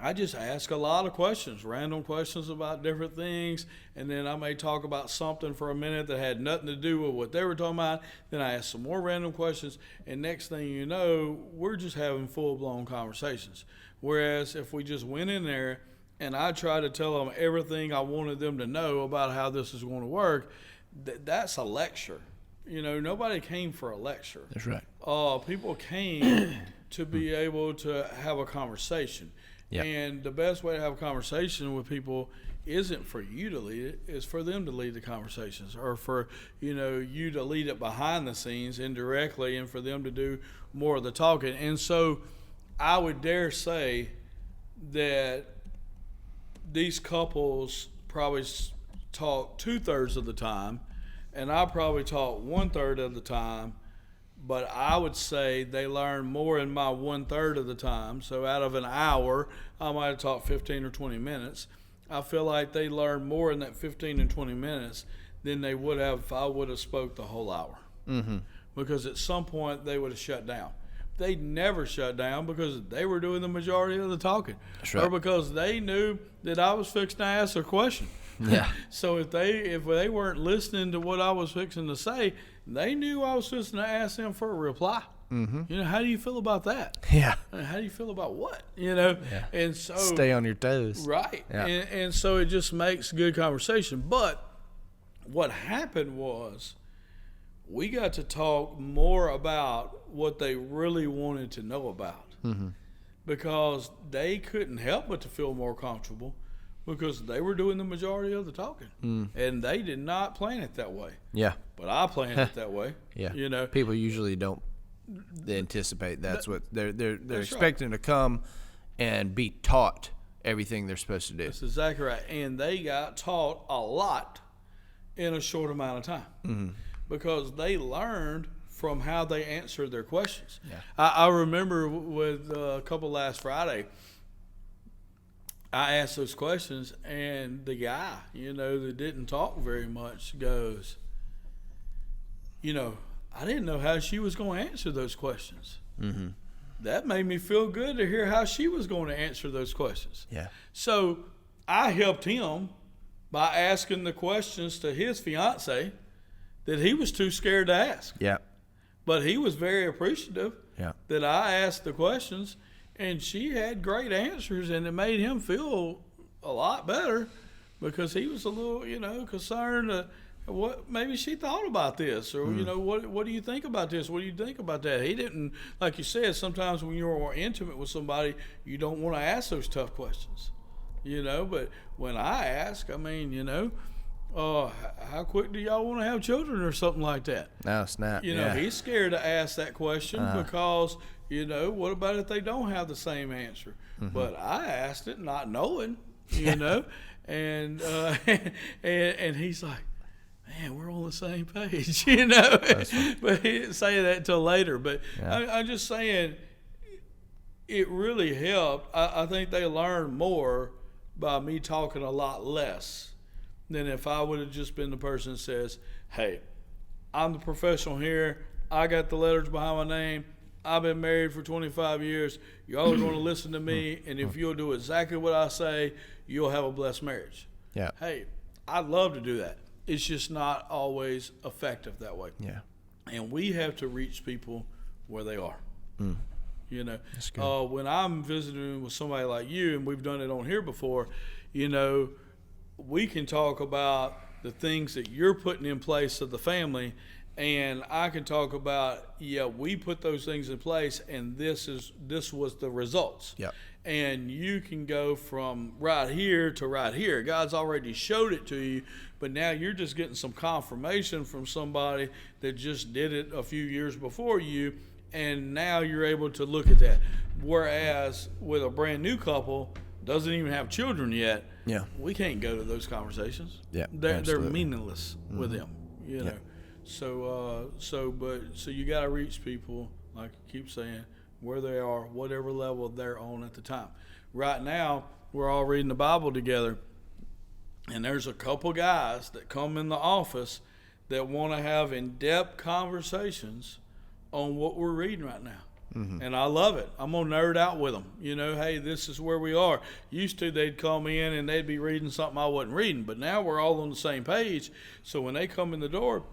I just ask a lot of questions, random questions about different things, and then I may talk about something for a minute that had nothing to do with what they were talking about. Then I ask some more random questions, and next thing you know, we're just having full-blown conversations. Whereas if we just went in there and I tried to tell them everything I wanted them to know about how this is going to work, that's a lecture. Nobody came for a lecture. That's right. People came to be able to have a conversation. Yep. And the best way to have a conversation with people isn't for you to lead it, it's for them to lead the conversations, or for you to lead it behind the scenes indirectly, and for them to do more of the talking. And so I would dare say that these couples probably talk 2/3 of the time, and I probably talk 1/3 of the time. But I would say they learn more in my 1/3 of the time. So out of an hour, I might have talked 15 or 20 minutes. I feel like they learn more in that 15 and 20 minutes than they would have if I would have spoke the whole hour. Because at some point they would have shut down. They never shut down because they were doing the majority of the talking. That's right. Or because they knew that I was fixing to ask a question. Yeah. So if they weren't listening to what I was fixing to say, they knew I was fixing to ask them for a reply. How do you feel about that? Yeah. How do you feel about what? Yeah. And so stay on your toes. Right. Yeah. And so it just makes good conversation. But what happened was we got to talk more about what they really wanted to know about. Mm-hmm. Because they couldn't help but to feel more comfortable because they were doing the majority of the talking. And they did not plan it that way. Yeah. But I planned it that way. Yeah. You know, people usually don't anticipate that's what they're that's expecting to come and be taught everything they're supposed to do. that's exactly right. And they got taught a lot in a short amount of time because they learned from how they answered their questions. Yeah. I remember with a couple last Friday, I asked those questions, and the guy, that didn't talk very much goes, I didn't know how she was going to answer those questions. Mm-hmm. That made me feel good to hear how she was going to answer those questions. Yeah. So I helped him by asking the questions to his fiance that he was too scared to ask. Yeah. But he was very appreciative Yeah. that I asked the questions, and she had great answers, and it made him feel a lot better because he was a little, concerned. What maybe she thought about this, or what do you think about this? What do you think about that? He didn't, like you said. Sometimes when you're more intimate with somebody, you don't want to ask those tough questions, But when I ask, how quick do y'all want to have children or something like that? No, snap. Yeah. He's scared to ask that question because, what about if they don't have the same answer? But I asked it not knowing, and and he's like, man, we're on the same page, But he didn't say that until later. But I'm just saying it really helped. I think they learned more by me talking a lot less than if I would have just been the person that says, hey, I'm the professional here. I got the letters behind my name. I've been married for 25 years. Y'all are going to listen to me, and if you'll do exactly what I say, you'll have a blessed marriage. Yeah. Hey, I'd love to do that. It's just not always effective that way. Yeah. And we have to reach people where they are. That's good. When I'm visiting with somebody like you, and we've done it on here before, we can talk about the things that you're putting in place of the family, and I can talk about, we put those things in place, and this was the results. Yeah. And you can go from right here to right here. God's already showed it to you, but now you're just getting some confirmation from somebody that just did it a few years before you, and now you're able to look at that. Whereas with a brand new couple, doesn't even have children yet, we can't go to those conversations. Yeah, they're meaningless with them, So you got to reach people, like I keep saying, where they are, whatever level they're on at the time. Right now, we're all reading the Bible together, and there's a couple guys that come in the office that want to have in-depth conversations on what we're reading right now. And I love it. I'm going to nerd out with them. Hey, this is where we are. Used to, they'd call me in and they'd be reading something I wasn't reading, but now we're all on the same page. So when they come in the door,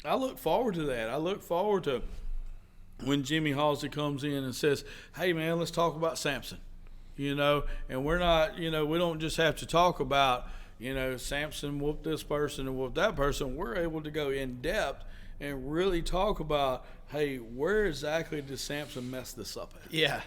I look forward to that. I look forward to when Jimmy Halsey comes in and says, hey, man, let's talk about Samson. And we're not, we don't just have to talk about, Samson whooped this person and whooped that person. We're able to go in depth and really talk about, hey, where exactly did Samson mess this up at? Yeah.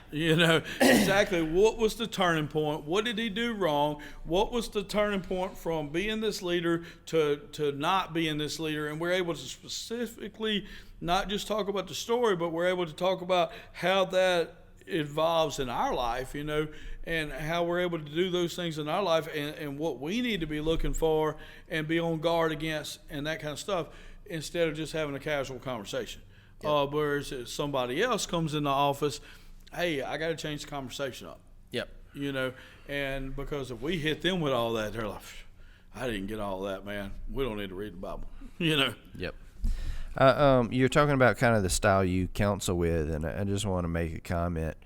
Exactly what was the turning point? What did he do wrong? What was the turning point from being this leader to not being this leader? And we're able to specifically not just talk about the story, but we're able to talk about how that evolves in our life, and how we're able to do those things in our life, and what we need to be looking for and be on guard against and that kind of stuff, instead of just having a casual conversation. Whereas if somebody else comes in the office, hey, I got to change the conversation up. Yep. And because if we hit them with all that, they're like, I didn't get all that, man. We don't need to read the Bible. Yep. You're talking about kind of the style you counsel with, and I just want to make a comment.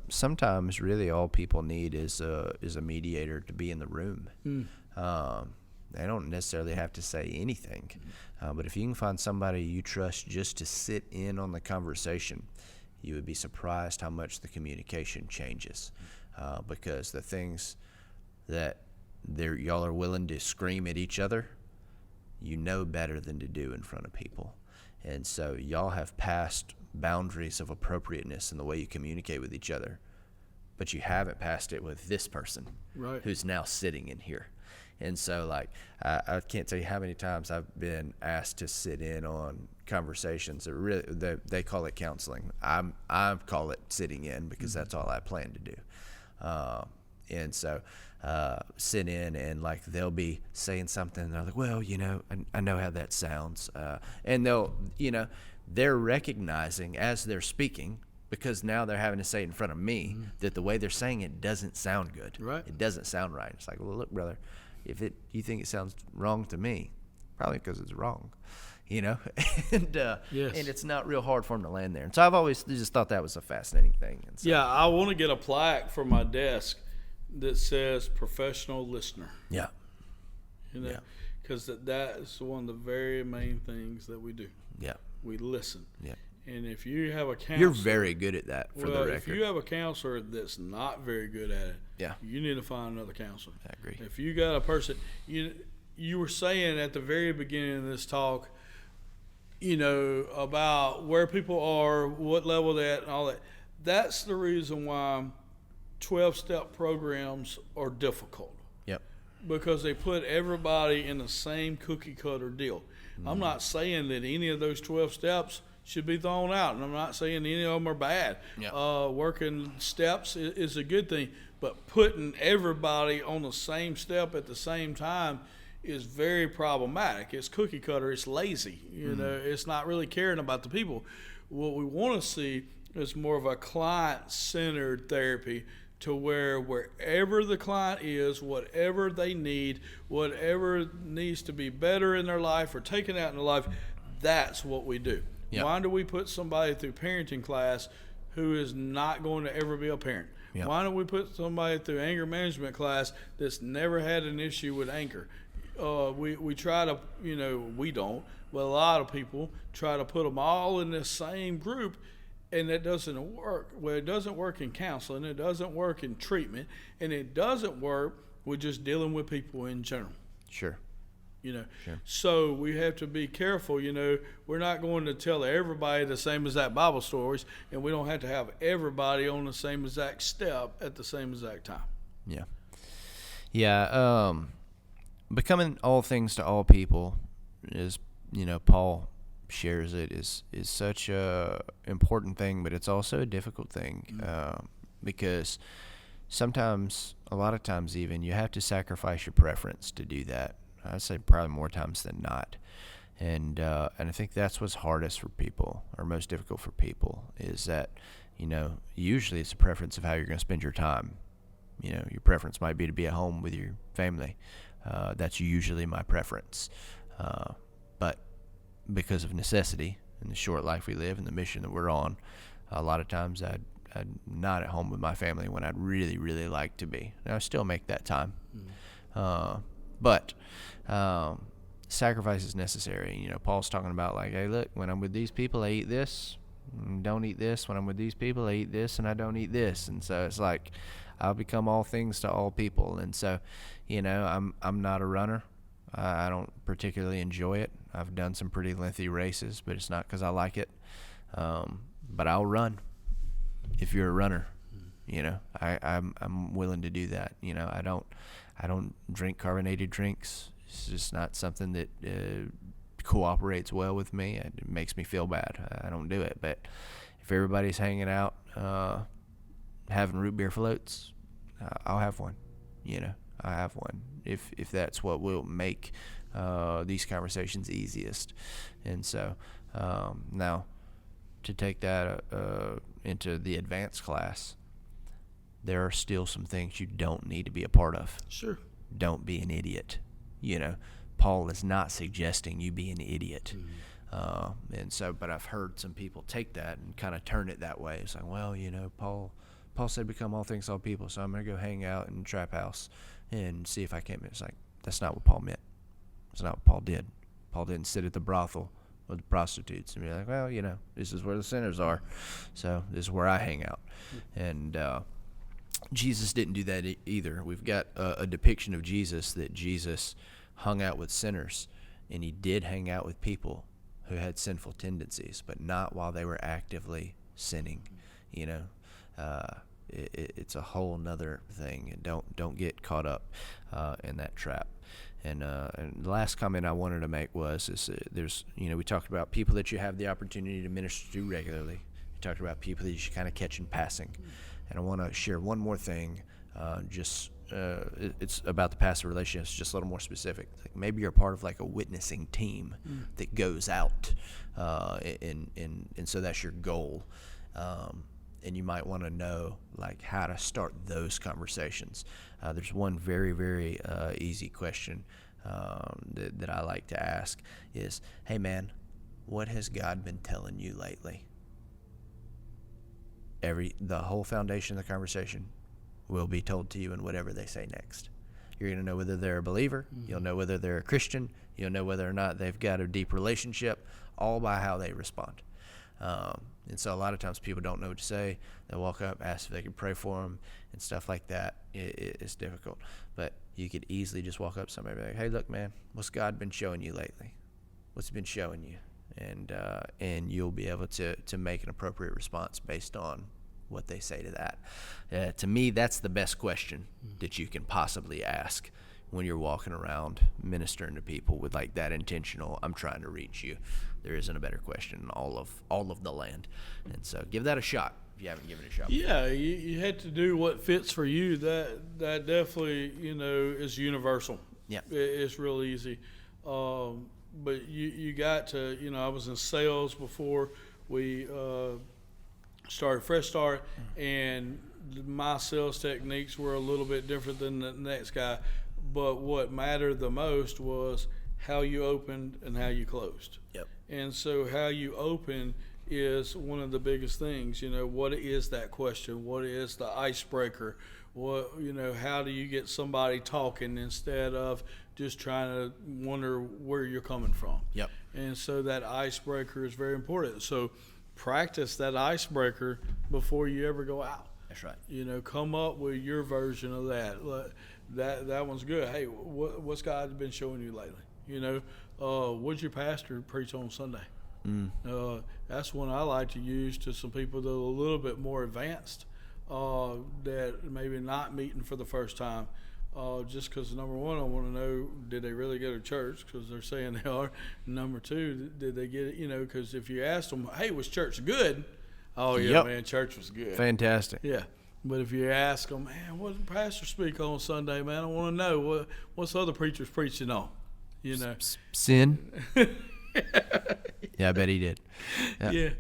Sometimes really all people need is a mediator to be in the room. They don't necessarily have to say anything, but if you can find somebody you trust just to sit in on the conversation, you would be surprised how much the communication changes, because the things that y'all are willing to scream at each other, better than to do in front of people. And so y'all have passed boundaries of appropriateness in the way you communicate with each other, but you haven't passed it with this person Right. who's now sitting in here. And so, like, I can't tell you how many times I've been asked to sit in on conversations that really they call it counseling. I call it sitting in because that's all I plan to do. And so sit in and, like, they'll be saying something and they're like, well, I know how that sounds. And they're recognizing as they're speaking, because now they're having to say it in front of me, that the way they're saying it doesn't sound good. Right. It doesn't sound right. It's like, well, look, brother, if you think it sounds wrong to me, probably because it's wrong, and Yes. and it's not real hard for them to land there. And so I've always just thought that was a fascinating thing. And so, Yeah, I want to get a plaque for my desk that says professional listener. yeah, Yeah. Because that is one of the very main things that we do. yeah, We listen. yeah. And if you have a counselor, You're very good at that, for the record. if you have a counselor that's not very good at it, Yeah. you need to find another counselor. I agree. If you got a person, you were saying at the very beginning of this talk, about where people are, what level they're at, and all that. That's the reason why 12-step programs are difficult, Yep. because they put everybody in the same cookie cutter deal. I'm not saying that any of those 12 steps should be thrown out, and I'm not saying any of them are bad. Yeah. Working steps is a good thing, but putting everybody on the same step at the same time is very problematic. It's cookie cutter. It's lazy. It's not really caring about the people. What we want to see is more of a client-centered therapy, to wherever the client is, whatever they need, whatever needs to be better in their life or taken out in their life, that's what we do. Yeah. Why do we put somebody through parenting class who is not going to ever be a parent? Yeah. Why don't we put somebody through anger management class that's never had an issue with anger? We try to, we don't, but a lot of people try to put them all in the same group, and that doesn't work. Well, it doesn't work in counseling, it doesn't work in treatment, and it doesn't work with just dealing with people in general. Sure. Sure. So we have to be careful. We're not going to tell everybody the same exact Bible stories, and we don't have to have everybody on the same exact step at the same exact time. Yeah. Yeah. Becoming all things to all people is, Paul shares it, is such a important thing, but it's also a difficult thing, because sometimes, a lot of times even, you have to sacrifice your preference to do that. I'd say probably more times than not. And I think that's what's hardest for people, or most difficult for people, is that, usually it's a preference of how you're going to spend your time. Your preference might be to be at home with your family. That's usually my preference. But because of necessity and the short life we live and the mission that we're on, a lot of times I'm not at home with my family when I'd really, really like to be. And I still make that time. But sacrifice is necessary. Paul's talking about, like, hey, look, when I'm with these people, I eat this and don't eat this. When I'm with these people, I eat this and I don't eat this. And so it's like, I'll become all things to all people. And so, I'm not a runner. I don't particularly enjoy it. I've done some pretty lengthy races, but it's not because I like it. But I'll run if you're a runner. I'm willing to do that. I don't drink carbonated drinks. It's just not something that cooperates well with me. It makes me feel bad. I don't do it. But if everybody's hanging out, having root beer floats, I'll have one. I have one if that's what will make these conversations easiest. And so now, to take that into the advanced class, there are still some things you don't need to be a part of. Sure. Don't be an idiot. Paul is not suggesting you be an idiot. And so, but I've heard some people take that and kind of turn it that way. It's like, well, Paul said become all things to all people, so I'm going to go hang out in the trap house and see if I can't. It's like, that's not what Paul meant. That's not what Paul did. Paul didn't sit at the brothel with the prostitutes and be like, well, this is where the sinners are, so this is where I hang out. And Jesus didn't do that either. We've got a depiction of Jesus, that Jesus hung out with sinners, and he did hang out with people who had sinful tendencies, but not while they were actively sinning. You know, it's a whole nother thing, and don't get caught up in that trap. And the last comment I wanted to make was there's, you know, we talked about people that you have the opportunity to minister to regularly. We talked about people that you should kind of catch in passing. And I want to share one more thing, it's about the pastor relationships, just a little more specific. Like maybe you're part of like a witnessing team that goes out, and so that's your goal. And you might want to know like how to start those conversations. There's one very, very easy question that I like to ask is, hey man, what has God been telling you lately? The whole foundation of the conversation will be told to you in whatever they say next. You're going to know whether they're a believer. You'll know whether they're a Christian. You'll know whether or not they've got a deep relationship, all by how they respond. And so a lot of times people don't know what to say. They'll walk up, ask if they can pray for them and stuff like that. It's difficult. But you could easily just walk up to somebody and be like, hey, look, man, what's God been showing you lately? What's he been showing you? And you'll be able to make an appropriate response based on what they say to that. To me, that's the best question that you can possibly ask when you're walking around ministering to people with like that intentional, I'm trying to reach you. There isn't a better question in all of the land. And so give that a shot if you haven't given it a shot. Yeah, you had to do what fits for you. That definitely, you know, is universal. Yeah. It's real easy. But you got to, you know, I was in sales before we started Fresh Start, and my sales techniques were a little bit different than the next guy. But what mattered the most was how you opened and how you closed. Yep. And so how you open is one of the biggest things. You know, what is that question? What is the icebreaker? What, you know, how do you get somebody talking instead of just trying to wonder where you're coming from? Yep. And so that icebreaker is very important. So practice that icebreaker before you ever go out. That's right. You know, come up with your version of that. That one's good. Hey, what's God been showing you lately? You know, what'd your pastor preach on Sunday? That's one I like to use to some people that are a little bit more advanced, that maybe not meeting for the first time. Just because, number one, I want to know, did they really go to church? Because they're saying they are. Number two, did they get it? You know, because if you asked them, hey, was church good? Oh, yeah, Yep. man, church was good. Fantastic. Yeah. But if you ask them, man, what did the pastor speak on Sunday, man? I want to know what's other preachers preaching on, you know. Sin? Yeah, I bet he did. Yeah.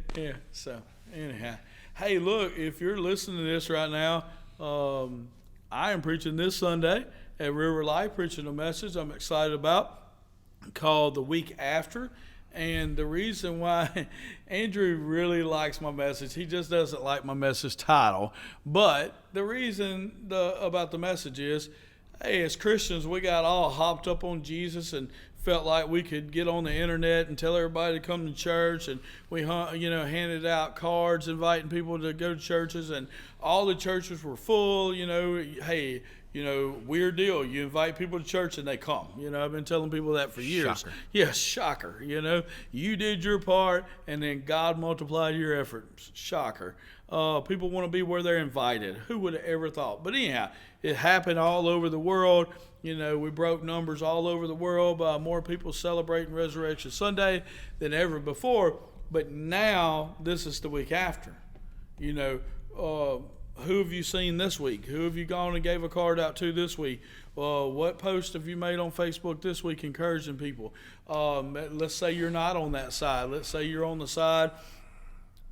So, anyhow. Hey, look, if you're listening to this right now, I am preaching this Sunday at River Life, preaching a message I'm excited about called The Week After. And the reason why Andrew really likes my message, he just doesn't like my message title. But the reason about the message is, hey, as Christians, we got all hopped up on Jesus and felt like we could get on the internet and tell everybody to come to church. And we, you know, handed out cards inviting people to go to churches. And all the churches were full, you know. Hey, you know, weird deal. You invite people to church and they come. You know, I've been telling people that for years. Shocker. Yeah, shocker. You know, you did your part and then God multiplied your efforts. Shocker. People want to be where they're invited. Who would have ever thought? But anyhow, it happened all over the world. You know, we broke numbers all over the world by more people celebrating Resurrection Sunday than ever before. But now, this is the week after. You know, who have you seen this week? Who have you gone and gave a card out to this week? What post have you made on Facebook this week encouraging people? Let's say you're not on that side. Let's say you're on the side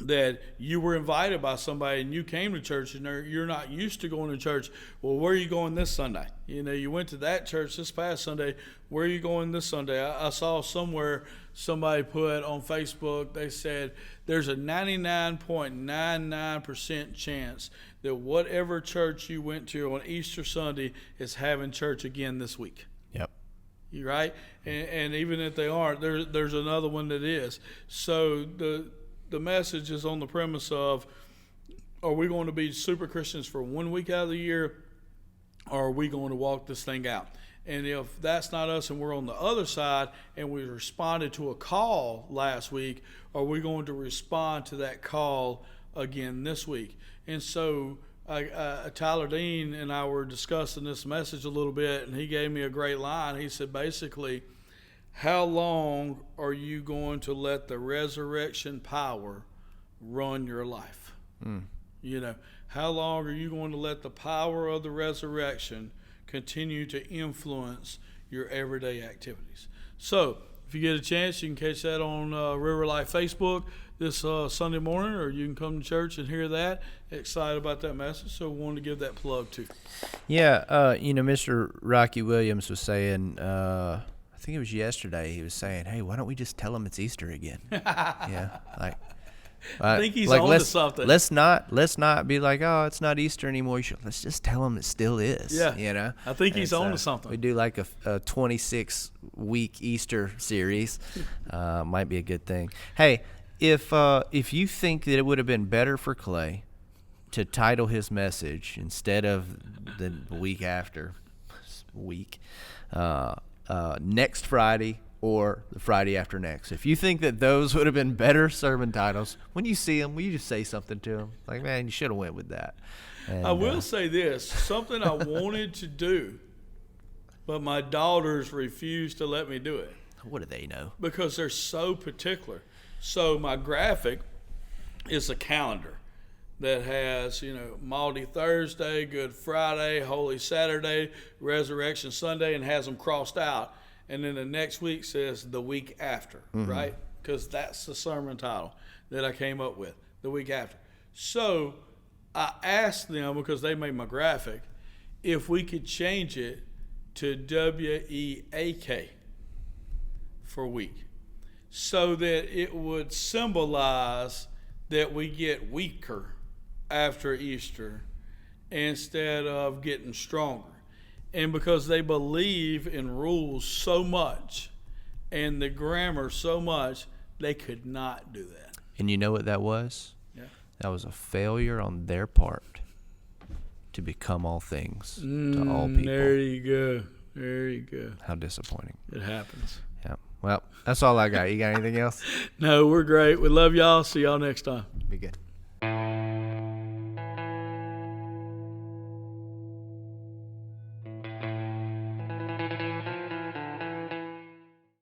that you were invited by somebody and you came to church and you're not used to going to church. Well, where are you going this Sunday? You know, you went to that church this past Sunday. Where are you going this Sunday? I saw somewhere somebody put on Facebook, they said there's a 99.99% chance that whatever church you went to on Easter Sunday is having church again this week. Yep. You right? And even if they aren't, there's another one that is. So the message is on the premise of, are we going to be super Christians for 1 week out of the year, or are we going to walk this thing out? And if that's not us and we're on the other side and we responded to a call last week, are we going to respond to that call again this week? And so Tyler Dean and I were discussing this message a little bit, and he gave me a great line. He said, basically, how long are you going to let the resurrection power run your life? You know, how long are you going to let the power of the resurrection continue to influence your everyday activities? So if you get a chance, you can catch that on River Life Facebook this Sunday morning, or you can come to church and hear that. Excited about that message, so we wanted to give that plug too. Yeah, you know, Mr. Rocky Williams was saying, I think it was yesterday, he was saying, hey, why don't we just tell them it's Easter again? Yeah, like, I think he's like, on to something. Let's not be like, oh, it's not Easter anymore. Let's just tell them it still is. Yeah, you know. I think he's on to something. We do like a 26-week Easter series. Might be a good thing. Hey, if you think that it would have been better for Clay to title his message instead of the week after next Friday or the Friday after next, if you think that those would have been better sermon titles, when you see them, will you just say something to them? Like, man, you should have went with that. And, I will say this, something I wanted to do, but my daughters refused to let me do it. What do they know? Because they're so particular. So my graphic is a calendar that has, you know, Maundy Thursday, Good Friday, Holy Saturday, Resurrection Sunday, and has them crossed out. And then the next week says the week after, right? Because that's the sermon title that I came up with, the week after. So I asked them, because they made my graphic, if we could change it to WEAK for week, so that it would symbolize that we get weaker after Easter instead of getting stronger. And because they believe in rules so much and the grammar so much, they could not do that. And you know what that was? Yeah. That was a failure on their part to become all things to all people. There you go. There you go. How disappointing. It happens. Yeah. Well, that's all I got. You got anything else? No, we're great. We love y'all. See y'all next time. Be good.